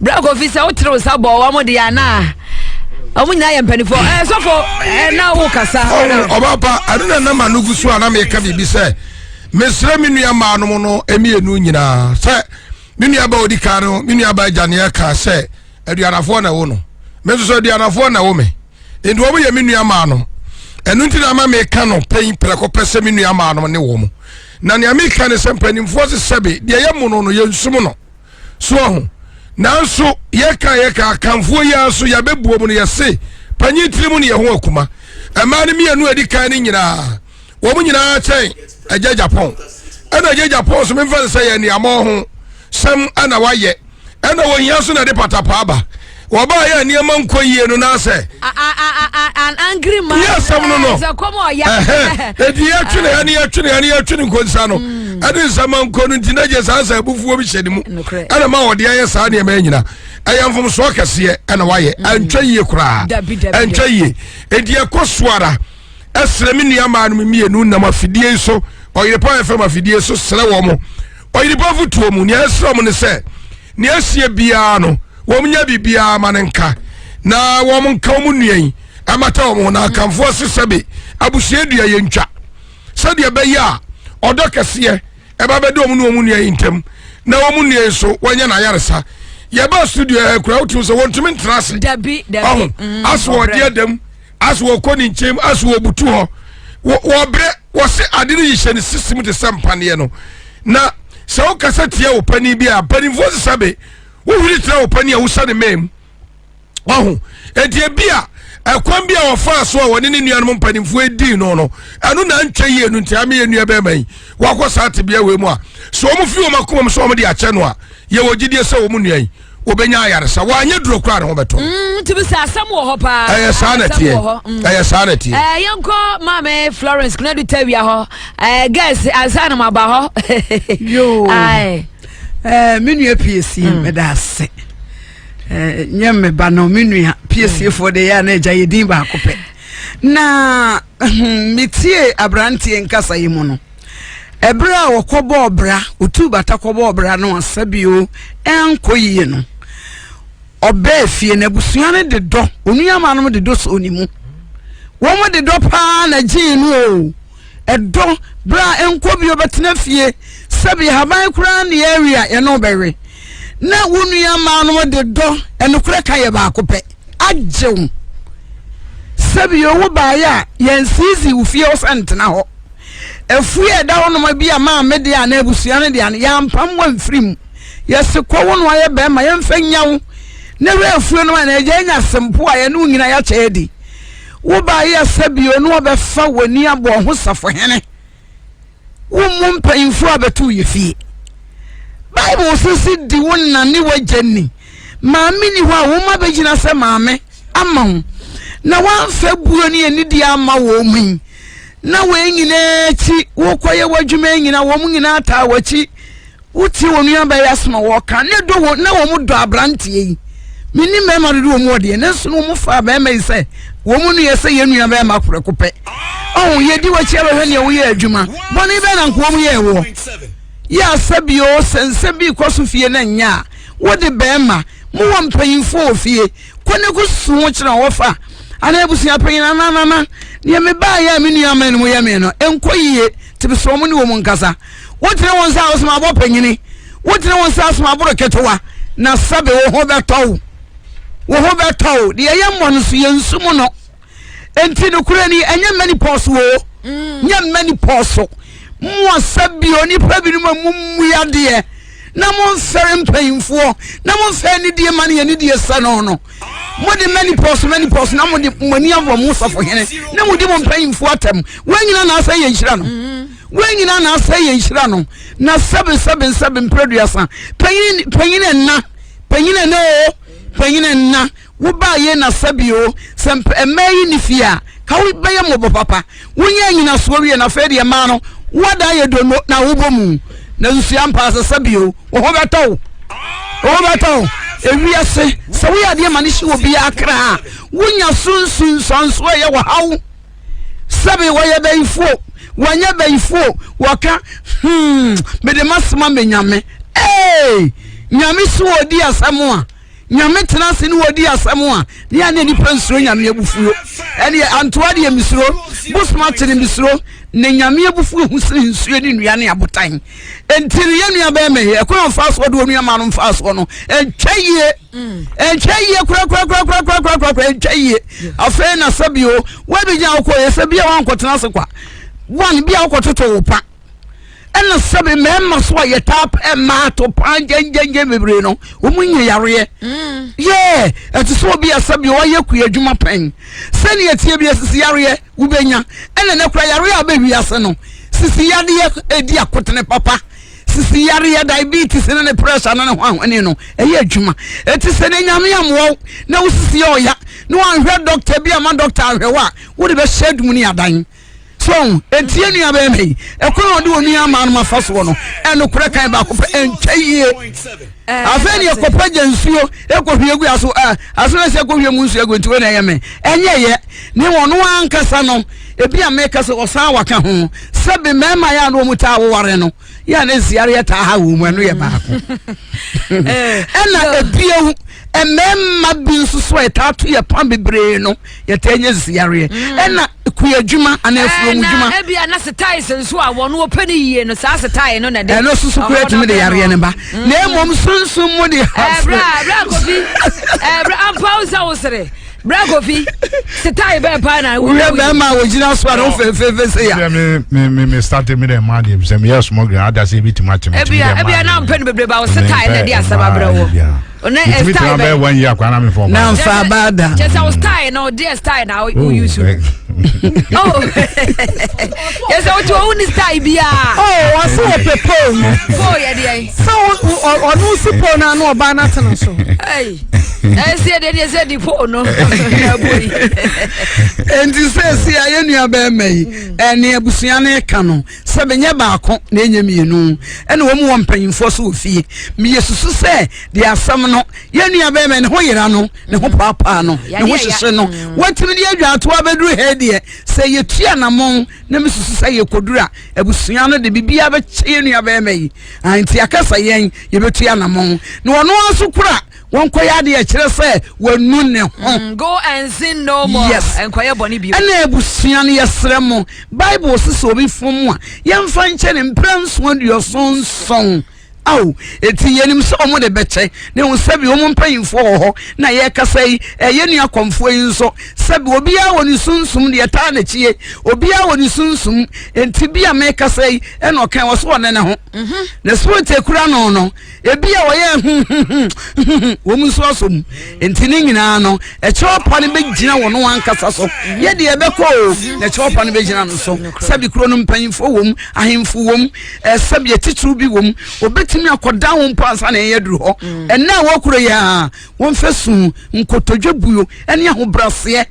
bra Kofi se otro sabo wa mo de ana omunya ya mpanifo sofo na wo kasa obapa aduna na manugu so ana me ka bibi se mesre minua maano no emienu nyina se minua ba odika no minua ba jane ka se aduanafo na wo no meso so aduanafo na wo me enti wo ye minua maano enu nti na ma me ka no pen preko pese minua maano ne wo mu na ne amika ne se mpanimfo se sebe de ye mu no ye nsum no so ho nanso yeka kanfo ya so ya bebuo mu no yese panyi tirimu ne ye ho akuma ama ne mienu adi kan ne nyina wo mu nyina chen agya Japan ana agya Japan so memfa se ye ne amo ho sam ana waye ana wo hia so na de patapa aba wo ba ya ne ma nkoyie no na se an angry man yes no so come on ya edi ya twene nkonsa no ade sama nkono ntina je sansa bufuo bi hyede mu ana ma wode aye saa ne ma nyina ayamfom so kase ana waye antwaye kura antwaye edi ekosuara esre me nua ma no mienu na mafidie so Oyerepa FM afidie so sere wo mo oyerepaafutuo mu ne esre mo ne se ne asie bia no wo munya bibia manenka na wo munka wo nuan amata wo na kanfo sesebe abusie dua ye ntwa sade be ya odokese eba be do wo nuan ntem na wo nuan so wanya na yaresa ye ba studio kura wotu so wontumi ntrase dabi aswo de dem aswo koni nchem aswo butu ho wo bre wo se ade no yihye ne system de sampane no na se wo kasa tie wo pani bia pani fo sesebe wo huri tra wo pani a wo sane mem etie bia ekwan bia wo fa so a woni ne nuanom mpanimfo edi no anu na ntwaye nu ntia me enua be man wakosa te bia we mu a so mo fi wo makom so mo de ache no a ye wogidie se wo mu nuan wo benya ayaresa wa anye duro kra ne ho beto tibi sa asam wo ho pa sanati sanati yanko mame Florence kunadu tawia ho guys asana maba ho yo minua PSC medase nyame ba no minua PSC for the year na eja yedin ba akopɛ na mitie abrantie nkasa yimu no ebra wokɔbɔ obra otu bata kɔbɔ obra no asabio enkoyie no obe fie na busua ne de dɔ onua ma no de dɔ so onimu wo mo de dɔ pa na ginu o edo bra enko bi obetena fie sabi haban kura ne area ye no bewe na wonua ma no de dɔ eno kura ka ye ba akopɛ agyew sabi wo ba ya yen sisi wo fie osantena ho efue da wono ma bia ma mede a na ebusua ne de an ya mpam wa mfrim yesi kwo wono aye be ma yemfa nyawo ne we efue no na eje nya sempo a ye no nyina ya cheedi wo ba ya sabio no obefa woni abo ho safo hene wo mum painfo abetu ye fie Bible sisi di wonna ni wajani maami ni ho a wo ma begina se maame ama ho na wanfa buo ni eni di ama wo mun na we nyina chi wo koye wadwuma nyina wo mun nyina ata wachi wuti wonu aba ya sma wo ka ne do wo na wo mu do abrantie yi mini mema do wo mu ode ne so no mu fa ba ma ise wo mu no yese yenu aba ma korekopɛ yedi wachi aba hwe ne wo ye adwuma boni be na nko mu ye wo ya sabio sense bi kwaso fie na nya wo de be ma mu wo mpanyimfo ofie kone ko suwo kira wo fa ana ebusia panyina na ne me ba ya me nua man mu ya me no enkoyie tibi so mu ne wo mu nkasa wo tire won sa osma abo panyini wo tire won sa osma abo ketewa na sabe wo ho betow de ye mo no so ye nsum no enti no kura ni enye mani poso wo nya mani poso mo sabi oni prabi no mu ya de na mo fere mpanyimfo na mo fere ni de mani ye ni de sa no mo de many posts na mo de mani abo mo sofo hene na mo de mo mpanyimfo atam wanyina na asa ye nhira no wanyina na asa ye nhira no na 777 producer panyina na wo ba ye na sabio sempe emayi ni fia ka wo ba ye mo papa wonya nyina so wie na fe de ma no wada ye do na wo bomu na nsu ampa sabio wo ho beto ewiase so we ade ma ne hye obi akra wonya sunsun sonso ye wo hawo sabi wo ye benfo wanya benfo waka me de masema menyame nyame so odi asamo a nyame tenase ne wodi asamo a ne ya ne nipa nsuro nyame abufuo ene antoa de misuro busma tene misuro ne nyame abufuo husiri nsuo ne nuane abotan entiri ye nua ba me he ekon faso do nua ma no faso no entwaye kura entwaye afa na sabio wabi ja ko ye sabia wan kwotena se kwa wan bia akototo wo pa ena sabe mema so ye tap e ma to panjenjenje bebre no omunye yare ye eti so obi asabe wo ye ku adwuma pen sene etie bi asisi yare ubenya ena ne kura yare abewi ase no sisi yade edi akotene papa sisi yare diabetes ne pressure na ne hwan no eye adwuma eti sene nyame amwo na wo sisi oya no anhwe doctor bi ama doctor ahwewa wo de be shedum ni adan so entie nua ba me ekon ode oni ama no mafaso no eno kure kan ba ko entwaye afeni ekopa jansuo ekohwe egu aso aso na se ekohwe mu nsuo egu ntiwe na yeme enye ye ne wono ankasa no ebi ameka se osan waka ho sebe mema ya no muta wore no ya na ziare ya ta ha wo mu eno ye ba ko ena ebiehu ememma binsu so etatu ye pam bebre no ye tanye ziare ena kuyadwuma anafuo mudwuma na ebia na setai senso a wono opani yie no sa setai no na de eno susu kuyatu me de yare ne ba na emom sunsun mu de bra kofi bra ampauza wosere bra kofi setai be pa na we be ma wo jina so aro fe se ya me start me de ma de se me yes mo gra ada se biti match ebia na mpani bebre ba wo setai na de asaba bra wo ona style be 1 year kwa na me for na fa bada just our style no dear style now we use oh yes what you own style bia oh I saw pepo oh yeah dey so onu sipo na no ba na tena so hey say dey say the phone no na boy enti say aye nua ba mai ene abusua na ka no se benye baako na enye mienu ene wo mu mpanyimfo so ofie me yesusu se de asam no ye nua ba mai ne ho yera no ne ho papa no ne ho hyehye no watimi de adwa ato abeduru he de se ye tua na mon na mesusu se ye kodura abusua no de bibia ba che nua ba mai anti akasa yen ye betua na mon ne ono aso kura won koya de kire se wanu ne ho go and sin no more and koya boni bi ana abusua no yesremo bible se so bi fom a yemfa nche ne mpranso aduo sonson aw eti yenim so omo de beche ne hu sabi omo mpanyimfo ho na ye kasai ye nua komfo yi nso sabi obi a woni sunsum de ta na chie obi a woni sunsum enti bia me kasai e no kan wo so ne ho na so te kura no ebi a wo ye wo mu so asom enti ne nyina no e chopa ne begina wo no ankasa so ye de e beko na chopa ne begina no so sabi kuro no mpanyimfo wom ahemfo wom sabi etitru bi wom obeti mi akoda won pansa na ye duru ho ena wo kuro ya won fesu nkotodwe buyo ene ahobrase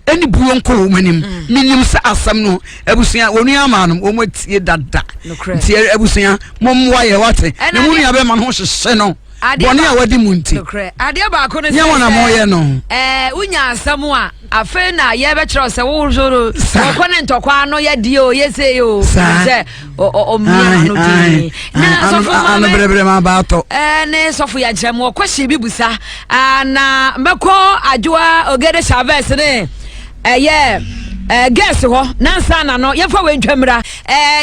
eni buyo nko manim minim sa asam no abusua wonu amanum o motie dada tie abusua momwa ye wate ne mu nua be ma no hyehye no boni a wadi munti ade ba ko no se wona mo ye no unya asam a afe na ye be kire se wo zoro ko ne ntokwa no ye die o ye se yo se o mi no di na so fo ma brebre ma ba to ne so fo ya jam wo kwahye bi busa na mbeko adwoa ogede service ne guess ho nansa na no ye fa we ntwamra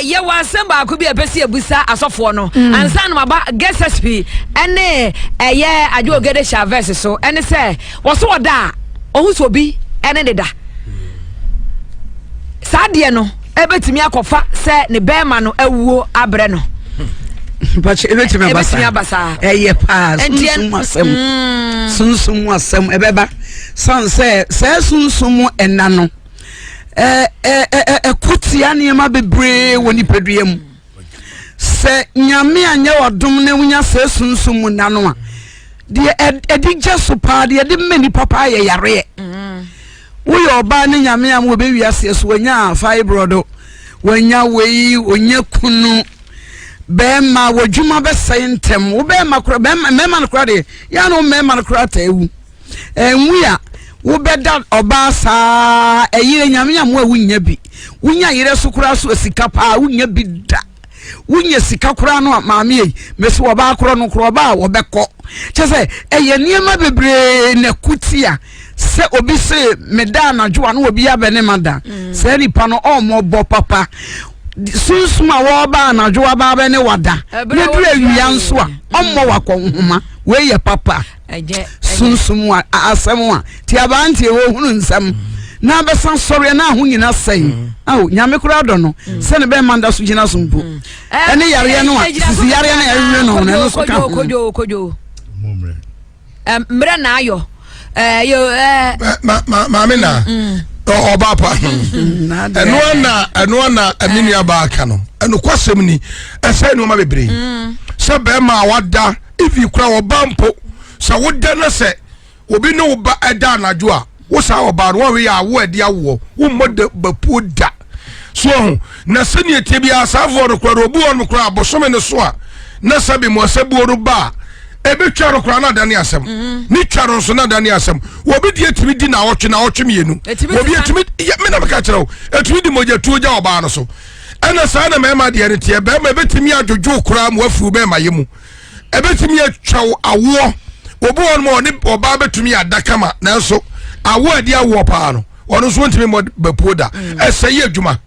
ye wansem ba ko bi epesi ebusa asofo no ansa na maba guess sp ene ye adwo ogede service so ene se wo so oda ohun so bi ene deda sadie no ebetimi akofa se ne bema no awuo abre no but ebetimi abasa pa eye pa sunsun masem sunsum asem ebeba san se sunsum enano kutia niema bebre woni pedua mu se nyame anya wadom na wunya se sunsum nano a de edigye so pa de de mani papa ye yare wo yo oba ne nyame am wo be wiase so wanya fibroid wanya wei onya kunu bema wodwuma be sentem wo bema kura bema no kura de ya no mema no kura ta ewu enwia wo beda oba sa eyire nyame am wo wunya bi wunya yire so kura so sika pa wunya bi da wunya sika kura no maame yi meso oba kura no kura oba wo beko chese eye niema bebre na kutia se obi se meda na joa no obi abene mada se nipa no omo bo papa sunsuma wo ba na joa ba bene wada ne dure awia nso a omo wakọ nhoma we ye papa sunsum asem a ti abanti wo hunu nsam na be san sori na ho nyina sei aw nyame kura do no se ne be manda so gina sumpo ene yare no a sisi yare na yare no na no so ka kojo mra na ayo yo maame na oba pa eno na amini aba aka no eno kwasem ni ese no ma bebre se be ma wada ifi kura oba mpo se woda na se obi no ba eda anajo a wo sa oba no we ya wo ade awo wo mod bapu da so na se ni etie bia asafo no kura obu on kura abosome ne so a na sabe mo asabu ru ba ebe twaro kura na dani asem ni twaro so na dani asem obi die timi di na otwe mienu obi etimi me na beka kyerɛw etimi di moja tuoja oba no so ana sa na mema de ne tie be ma betimi adwodwo kura mo afu be ma yemu ebetimi atwaw awo obi won mo ne oba betumi adaka ma na so awo ade awo pa no ono so ntimi mo bapoda eseye adwuma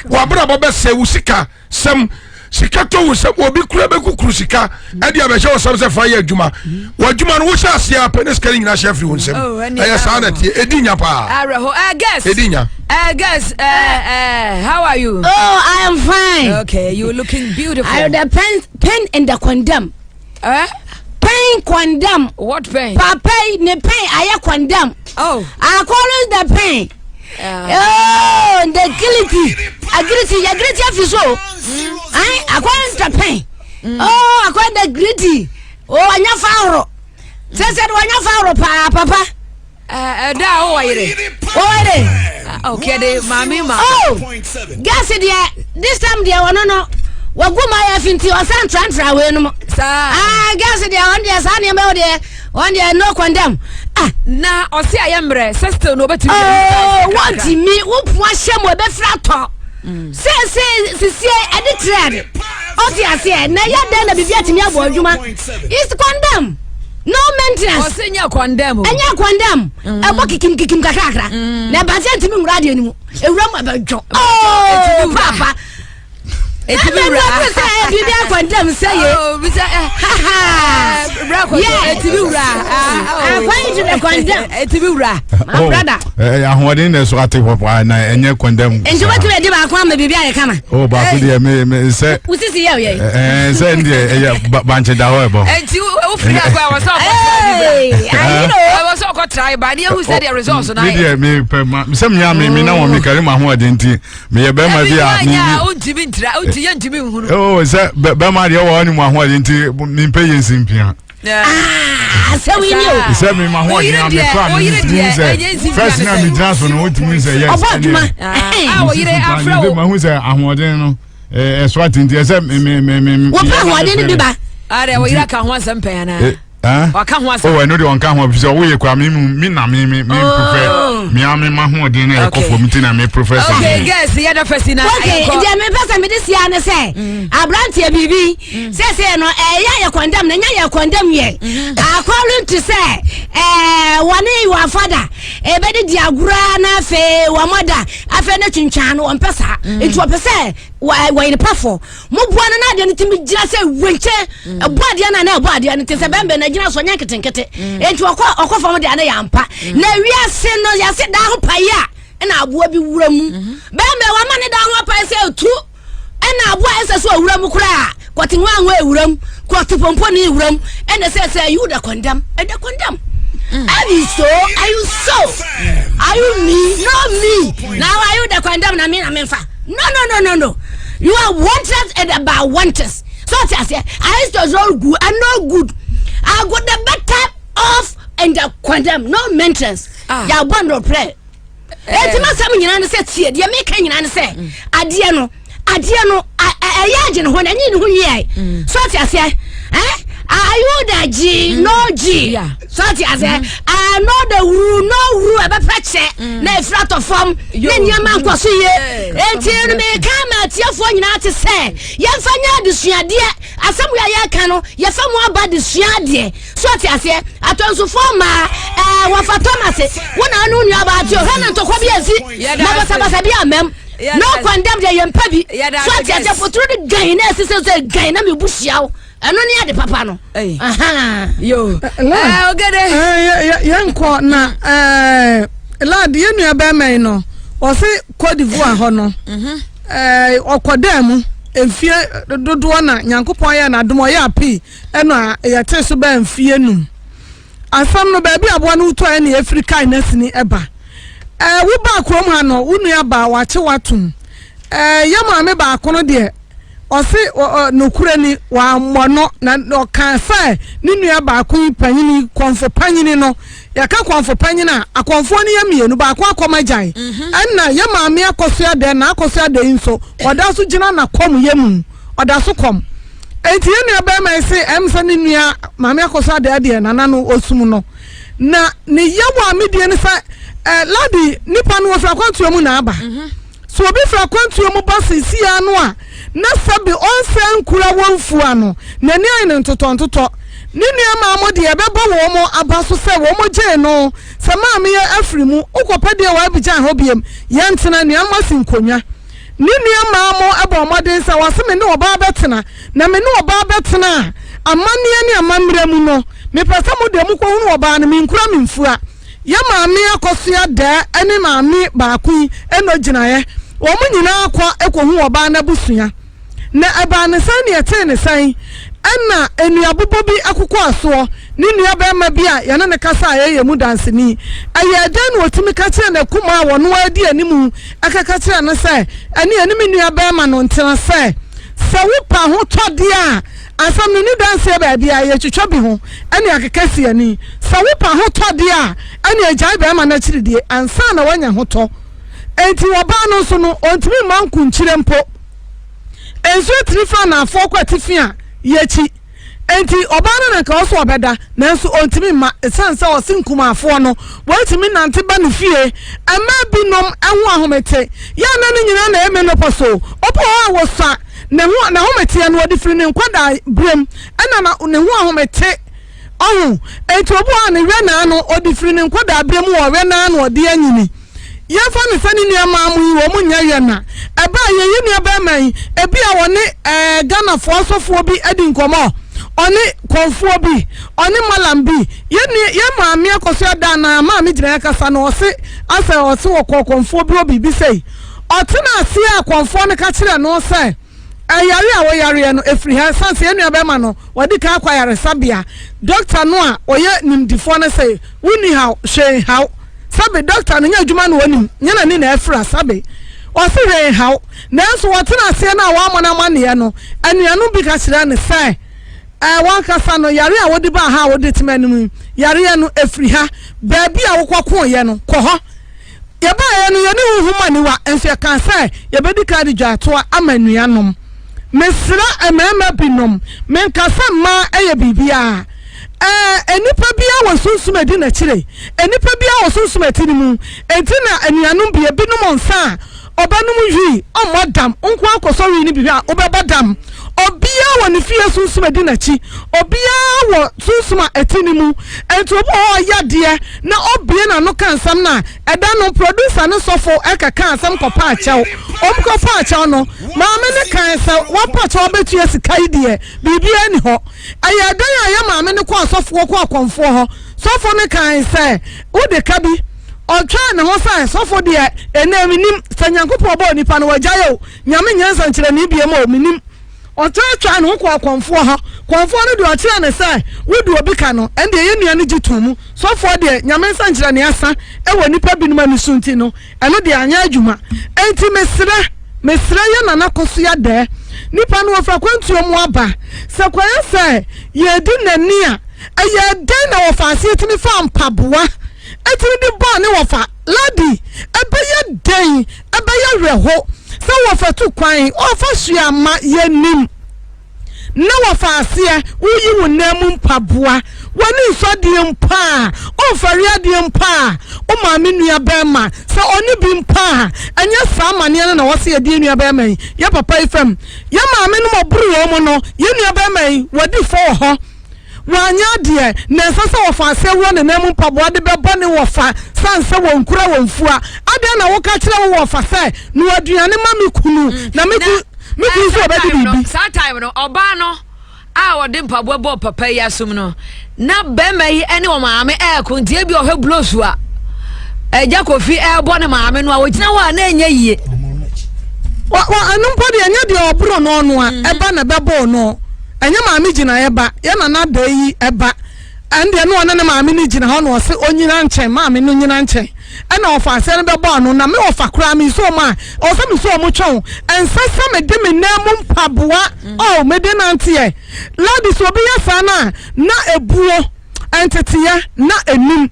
wa bra bo be se wusika sem sika to wo se obi kura be kukuru sika ade abehye wo sam se fa ye adwuma wo adwuma no wo sha asia penis kari nyina sha fri wo nsem aya sanati edinya pa araho guess edinya guess how are you? Oh, I am fine. Okay, you looking beautiful. I the pen and the condemn. Pain condemn. What pain? Papa ne pain I condemn. Oh, I call it the pain. Oh, the guilty officer. I call it the pain. Oh, I call the gritty. Oh, anya faro. Said anya faro papa. Da oyere. Okay, the mami ma. Oh, guess it this time they want no. Waguma ya finti wasan transfer we no. Guess it on there san ye me there. On there no condemn. Na osi ayembre sister no betimi. Oh, what me wo po ahyem we be frato. See edit trade. Oti ase na ya den na bibia timi abo adwuma. Is condemn. No maintenance. Osenya condemn. Enya condemn. Ebo kikim kakra. Na ba se timi ngura de nimu. Ewura ma ba dwo. Oh, papa. Etimi ra. Bibia condemn say ye. Oh, bisa bra ko etimi ra. Why you the condemn? Etimi ra. My brother. Ahwodin na so ate papa na enye condemn. Enjo what we dey ba kwa ma bibia ye kama. Oh, ba ko de me say. Usisi ye. Say ndie banche da ho ebo. Enti wo free agwa was so. I was so try but who said the results na. Me say me na won me carry ma ho ade nti me ye be ma bia. Ya untimi ntra unti ye ntimi hunu. Oh, say be ma de wo ani mo ho ade nti me pay yensimpia. So we knew. Say me ma ho ade am me plan. First na me transfer no what mean say yes. Oyere afro. Ma hu say ahoden no so atinti say me. Wo pa ahoden bi ba. Are oyere ka ho asem pen na. Waka ho asem. Oh, no de wonka ho bi say wo ye kwa me na me prefer. Me am ma ho ade na ekofo mi na me professor. Okay, guys, the other person na. Okay, dia me pesa me this year na say. Abrantie bibi. Say no ya condemn na nya ya condemn ye. According to say one your father be di agura na fe wa mother afa na twintwan no pesa. It wo pesa wa in pafo. Mo bua na de ntimi gira say wenche boade na boade na tese bembe na gira so nya ketenkete. Enti okofa mo de na ya mpa. Na wiase no ya se da ho paya na aboa bi wura mu. Bembe wa mane da ho paya say tu. Na aboa ese so wura mu kura. Kwati nwa anwa ewura mu. Kwati pompo na ewura mu. And say you the condemn. And the condemn. Are you so? Are you so? Are you me? No me. Now are you the condemn? I mean, no. You are wanted and about wanters. So I say, I used to all good and no good. I got the better off and the condemn. No maintenance. Ya bundle play. It's not something you understand. See, you make you understand. Adiano, a yagin when I need who ye. So I say, are you the G? No G. So I say, I know the rule, no rule about patch. No flat of form. Then your man was here. Until me come at your phone, you to say, young Fanya, the Shia dear, as some way I can, yes, someone about the Shia dear. So I say, I turn to form what for Thomas. When I know you about your hand to Kobiasi, never Sabasabia, ma'am. No condemn the young puppy. So I just put through the gain, as a gain, I'm a bush yow. I don't need the papa no. Aha. Yo. I'll get it. Young court na lad you know about me no. Or say Cote d'Ivoire hono. Or Kodem and fear the Duana, Yankopoya na Dumoya P. And ya test be and fear num. And some no baby I want to any Africa nesini eba. We back home hano, unia ba watum. Yama me ba kono dear. Ose nokurani wa mono na kan fa ni nua ba ko panyini konfo panyini no ya ka konfo panyina akonfo ne yamienu ba ko akomagyan enna ya maame akoso ade na akoso ade nso oda so gina na kom yemu oda so kom enti nua ba ma se emsa ni nua maame akoso ade ade na nanu osum no na ne yawo amedie ne fa ladi nipa no fra kwantuo mu na aba so obi fra kwantuo mu ba sisi anu a na sabi onsen kura wonfu ano na ni ayin ntotontoto ni nua ma mo de ebebo wo mo abaso se wo mo je no se ma me afri mu ukopade wa abigyan hobiem yentena nua masin konwa ni nua ma mo ebo moden se wase me ne oba betena na me ne oba betena amane ne amamre mu no me pesa mo de mu ko hu oba na me nkura me mfua ya ma me akosua da ene ma me ba kun eno ginaye wo mo nyina akwa ekohu oba na busua na eba ne san ne ete ne san enna enuabobo bi akukọ aso ni nua ba ma bi a yana ne kasa ayeye mu danseni aye dan otimi ka kire na kuma wono adi animu akaka kire no se ani animi nua ba ma no ntena se wo pa ho tode a asam ni danse ba bi a ye twetwa bi ho ani akaka si ani wo pa ho tode a ani agya ba ma na kire die ansa na wanya ho to enti oba no so no ontimi manku nkire mpo enso trifa na afọ kwatifi a yechi enti obana na ka oso obeda nanso ontimi ma esanse osinkuma afọ no watimi nante ba ne fie ama binom enwo ahomete ya na ne nyina na emenoposo opo a wosa na homete no odi firi ne nkwada brem ana na ne ho ahomete ohu enti obo a ne we na no odi firi ne nkwada brem wo we na no odi anyini ya fa ne fani ni amamu wo munya yena eba ye ni aba man ebi a woni Ghana fo asofo bi adi nkomo oni konfo bi oni malam bi ye maami akoso ada na maami gina kasa na ose asa ose wo konfo bi obi bi sei otena ase a konfo ne ka kire no se ayare a wo yare no efri ha sanse ye ni aba ma no wodi ka akwa yare sabia doctor no a oye nimdifo ne sei wuni ha hwe ha sabe doctor no nya adwuma no woni nya ni na efra sabe o se re haw nanso wotena ase na wa amana mane no anuanu bi ka kire ne sai wan kasa no yare a wodi ba ha wodi timanum yare no efri ha ba bi a wokoko ye no ko ho ye ba ye no ye ne hu mani wa enso kan sai ye bedi ka di dwato amanuanom mesra emema binom men kasa ma eye bibia enipa bia wo sunsumedi na kire enipa bia wo sunsumeti ni mu enti na anuanom bia binom onsa obanum yi omodam onko akosori ni bibia obebadam obia wo ne fie sunsumedi na chi obia wo sunsuma etini mu enti obo yade na obie na no kansam na eda no producer no sofo ekaka ansam kopa achew omkopa achew no maame ne kansa wapa achew betu esikai de bibia ni ho ayadan aya maame ne kwa sofo kwa konfo ho sofo ne kansa wo de kabi otwa ne ho sai sofo de enaminim sanyankopo obo nipa no wajayo nyame nyansa nkire ne bia ma ominim otwa ne ho kwa konfo ho konfo no de o kire ne say wo de obi ka no ende ye nua ne gitumu so for de nyame nsa nkire ne asa e wo nipa binum anu sunti no eno de anya adwuma enti mesra ye nana koso ya de nipa no ofra kwantuo mu aba se kwaya se ye di nani a eye den na wo fa ase timi fa mpaboa etimi di bo ne wo fa ladi ebeye den ebeye reho se wo fa tu kwan o fa sua ma ye nim na wo fa ase uyi wo namu mpaboa wani so de mpa o fari ade mpa o ma me nua bema se oni bi mpa anya sa mane na wo se ye de nua bema ya papa ifam ya ma me no mo buru wo mo no ye nua bema wodi fo ho wanya de na sasa wo fa ase wo ne namu mpaboa de bebo ne wo fa sanse wo nkura wo mfua ade na wo ka kire wo fa se no aduane ma me kunu na me so obedi bibi sa time no oba no a wode mpaboa bo papa yi asum no na bema yi ene wo maame kontie bi ohwe blosu a eja kofi bo ne maame no a wogina wa na enye yie wa anumpo de enye de obro no no a eba na bebo no enye maame gina eba ya na da yi eba ande no na maame ni gina ho no se onyina nchen maame no nyina nchen ena ofa se no bebo no na me ofa kra me so ma o se me so mo twon ensasa me de me namu mpaboa o me de nante ye ladies obi ya fa na ebuo entetiya na enum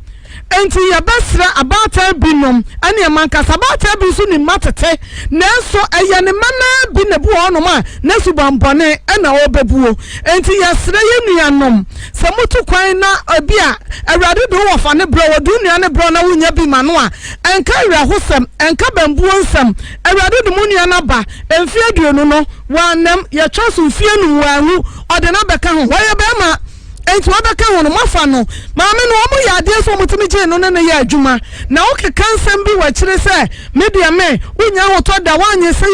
enti ya besra abata binom ane manka sabata bi so ni matete nanso eye ne mana bi ne bu ono ma nasu bambone na obebuo enti ya sra ye nuanom se mutu kwan na bia awrade do wo fa ne bro wo du nua ne bro na wunya bi ma no a enka wra hosem enka bambuo nsem awrade do mu nua na ba emfi aduonu no wanam ya twaso fie nu wanu ode na beka ho wo ye be ma enti wabeka hono mafa no maame no omo ya ade so mutimi je no na ya adwuma na o ke kansem bi wa kire se media me unya hoto da wanye se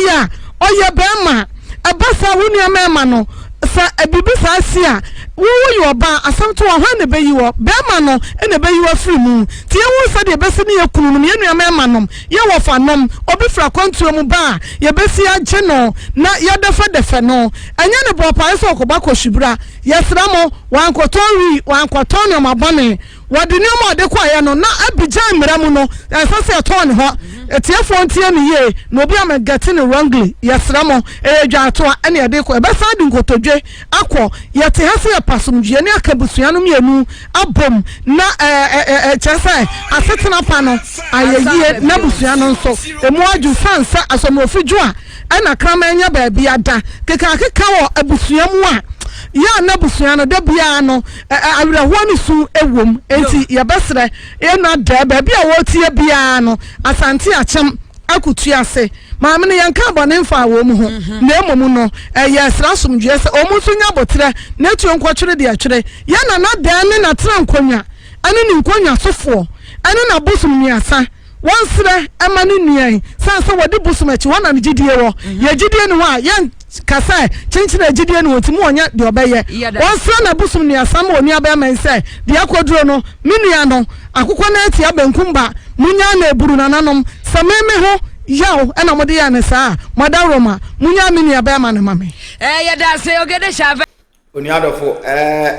ya oye be ma abasa wunia me ma no sa ebibi sa asia wo yo ba asamto wa hwa ne be yiwo be ma no ene be yiwo free mu tie wo sa de be se ne yakunu no ye nua me ma nom ye wo fa nom obi fra kwantuo mu ba ye be si agye no na ye defa no anya ne bo pa so okoba ko shibra ye sra mo wankoton no mabane wadi ne mo de kwa ye no na abijan mra mu no sase ton ho etiefo ntie ne ye no obi am get ne wrongly ye sra mo dwato ene ye de ko e be sa di nkotodwe akọ ye te ha se pasumdue ne akabusua no mienu abom na chese asetena pa no ayeye na busua no nso emu aju sansa asomofidwo a ana krama nya ba bia da keka wo abusua mu a ya na busua no da bia no awreho ne su ewom enti ye besre e na da ba bia wo tie bia no asante achem akutu ase maame ne yanka bone mfa wo mu ho na emomu no ye sra somdwe se omu so nya botre na tuo nkwochire de atwire ya na da ne na tra nkonwa ane ne nkonwa sofo ane na bosum niasa wansre ema ne nuan sanse wode bosum achi wana ne gidie wo ye gidie ne ho a ye kasa chinchina gidie ne wonti mu onya de obeye wansre na bosum niasa ma oni aba men se de akoduro no menua no akokọ na ati abenkumba munya na eburu nananom sameme ho yaw ena mode ya ne saa madaroma munya menua ba ma ne mame ye da se ogede shave oni adofo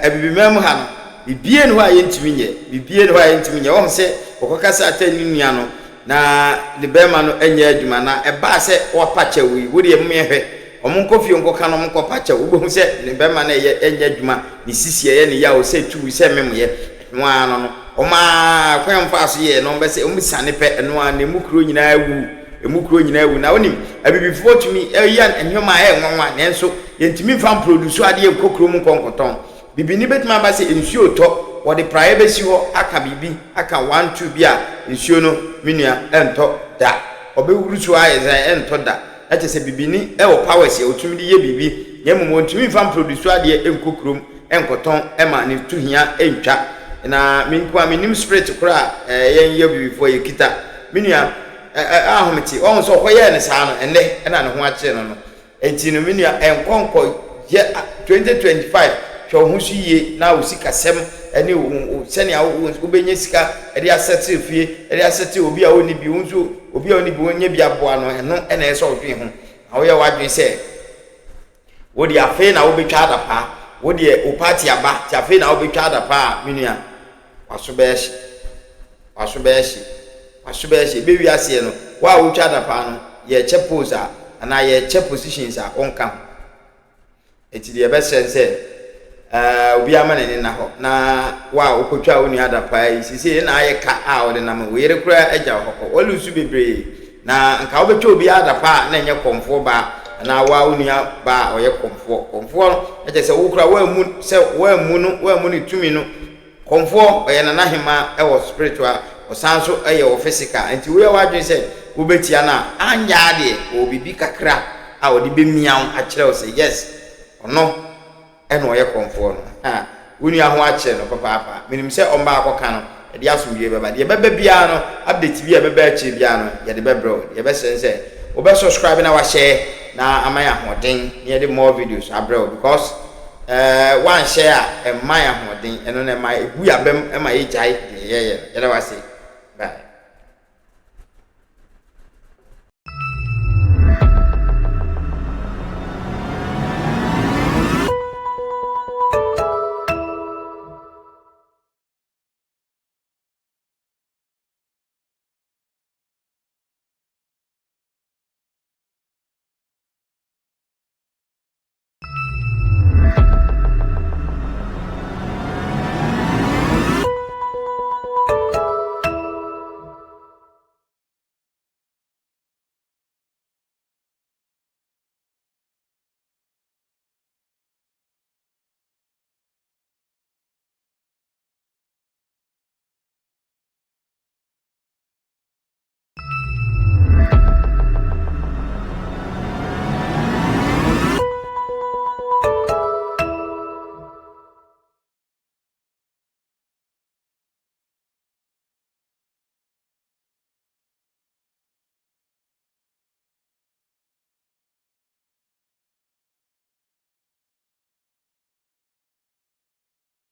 ebibi mem ha no bibie ne ho a yentimi nye bibie ne ho a yentimi nye wo se okokasa atani nua no na le bema no enye adwuma na eba se wapacha wi wodi emehwe omunkofi onkoka no munkopacha ubohu se le bema na enye adwuma ni sisi ye ne ya o se tu se memye no ano no oma kwemfa so ye no be se omusane pe no an emukuro nyina awu na onim abibifo tumi eyan enhoma nwanwa nenso yentimi fam produce ade ekokuro mu konkoton bibini betima ba se ensuo to wode praye besi ho aka bibi aka 1 2 bia ensuo no menua ento da obewuru so aye ento da ate se bibini e wo powers ye otumi de ye bibi nyemmo ontumi fam produce ade enkokuro enkoton ema ne tuhia entwa na minkwa minim spirit kura yen ye bibifo ye kita menua ahometi on so koye ne saa no enne na ne ho akye no enti no menua enkonko ye 2025 hwe ho su ye na osika sem ene sene a obenye sika ede asete fie ede asete obi a oni bi unso obi a oni bi onye bi aboa no eno ene eso odwen ho awo ye wadwen se wodi afe na wo betwa da pa wo de o party aba ti afi na obetwa adapa menua waso be shi be wi ase no wa wo twa adapa no ye che pose ana ye che positions a onka eti de be sense obi amane ni na ho na wa wo kotwa wo ni adapa yi sisi na aye ka a wo de na me we rekura agya hokko wolu su bebre na nka wo betwa obi adapa na nye komfo ba na wa wo ni ba oye komfo no eje se wo kura wa mu ni tumi no komfo oye na hima e wo spiritual osanso eye wo physical enti we wa dwen se wo betia na anya de wo bibi kakra a wo de bemiaw a kire wo se yes ono eno oye komfo no ha woni aho a kire no papa minim se omba akoka no e de asomdie beba de beba bia no update bi e beba a kire bia no ye de bebro ye be sense wo be subscribe na wa share na amaya hoden ye de more videos abro because one share e maya hoden eno na my ebu ya bem e ma ye jai ye ye na wa say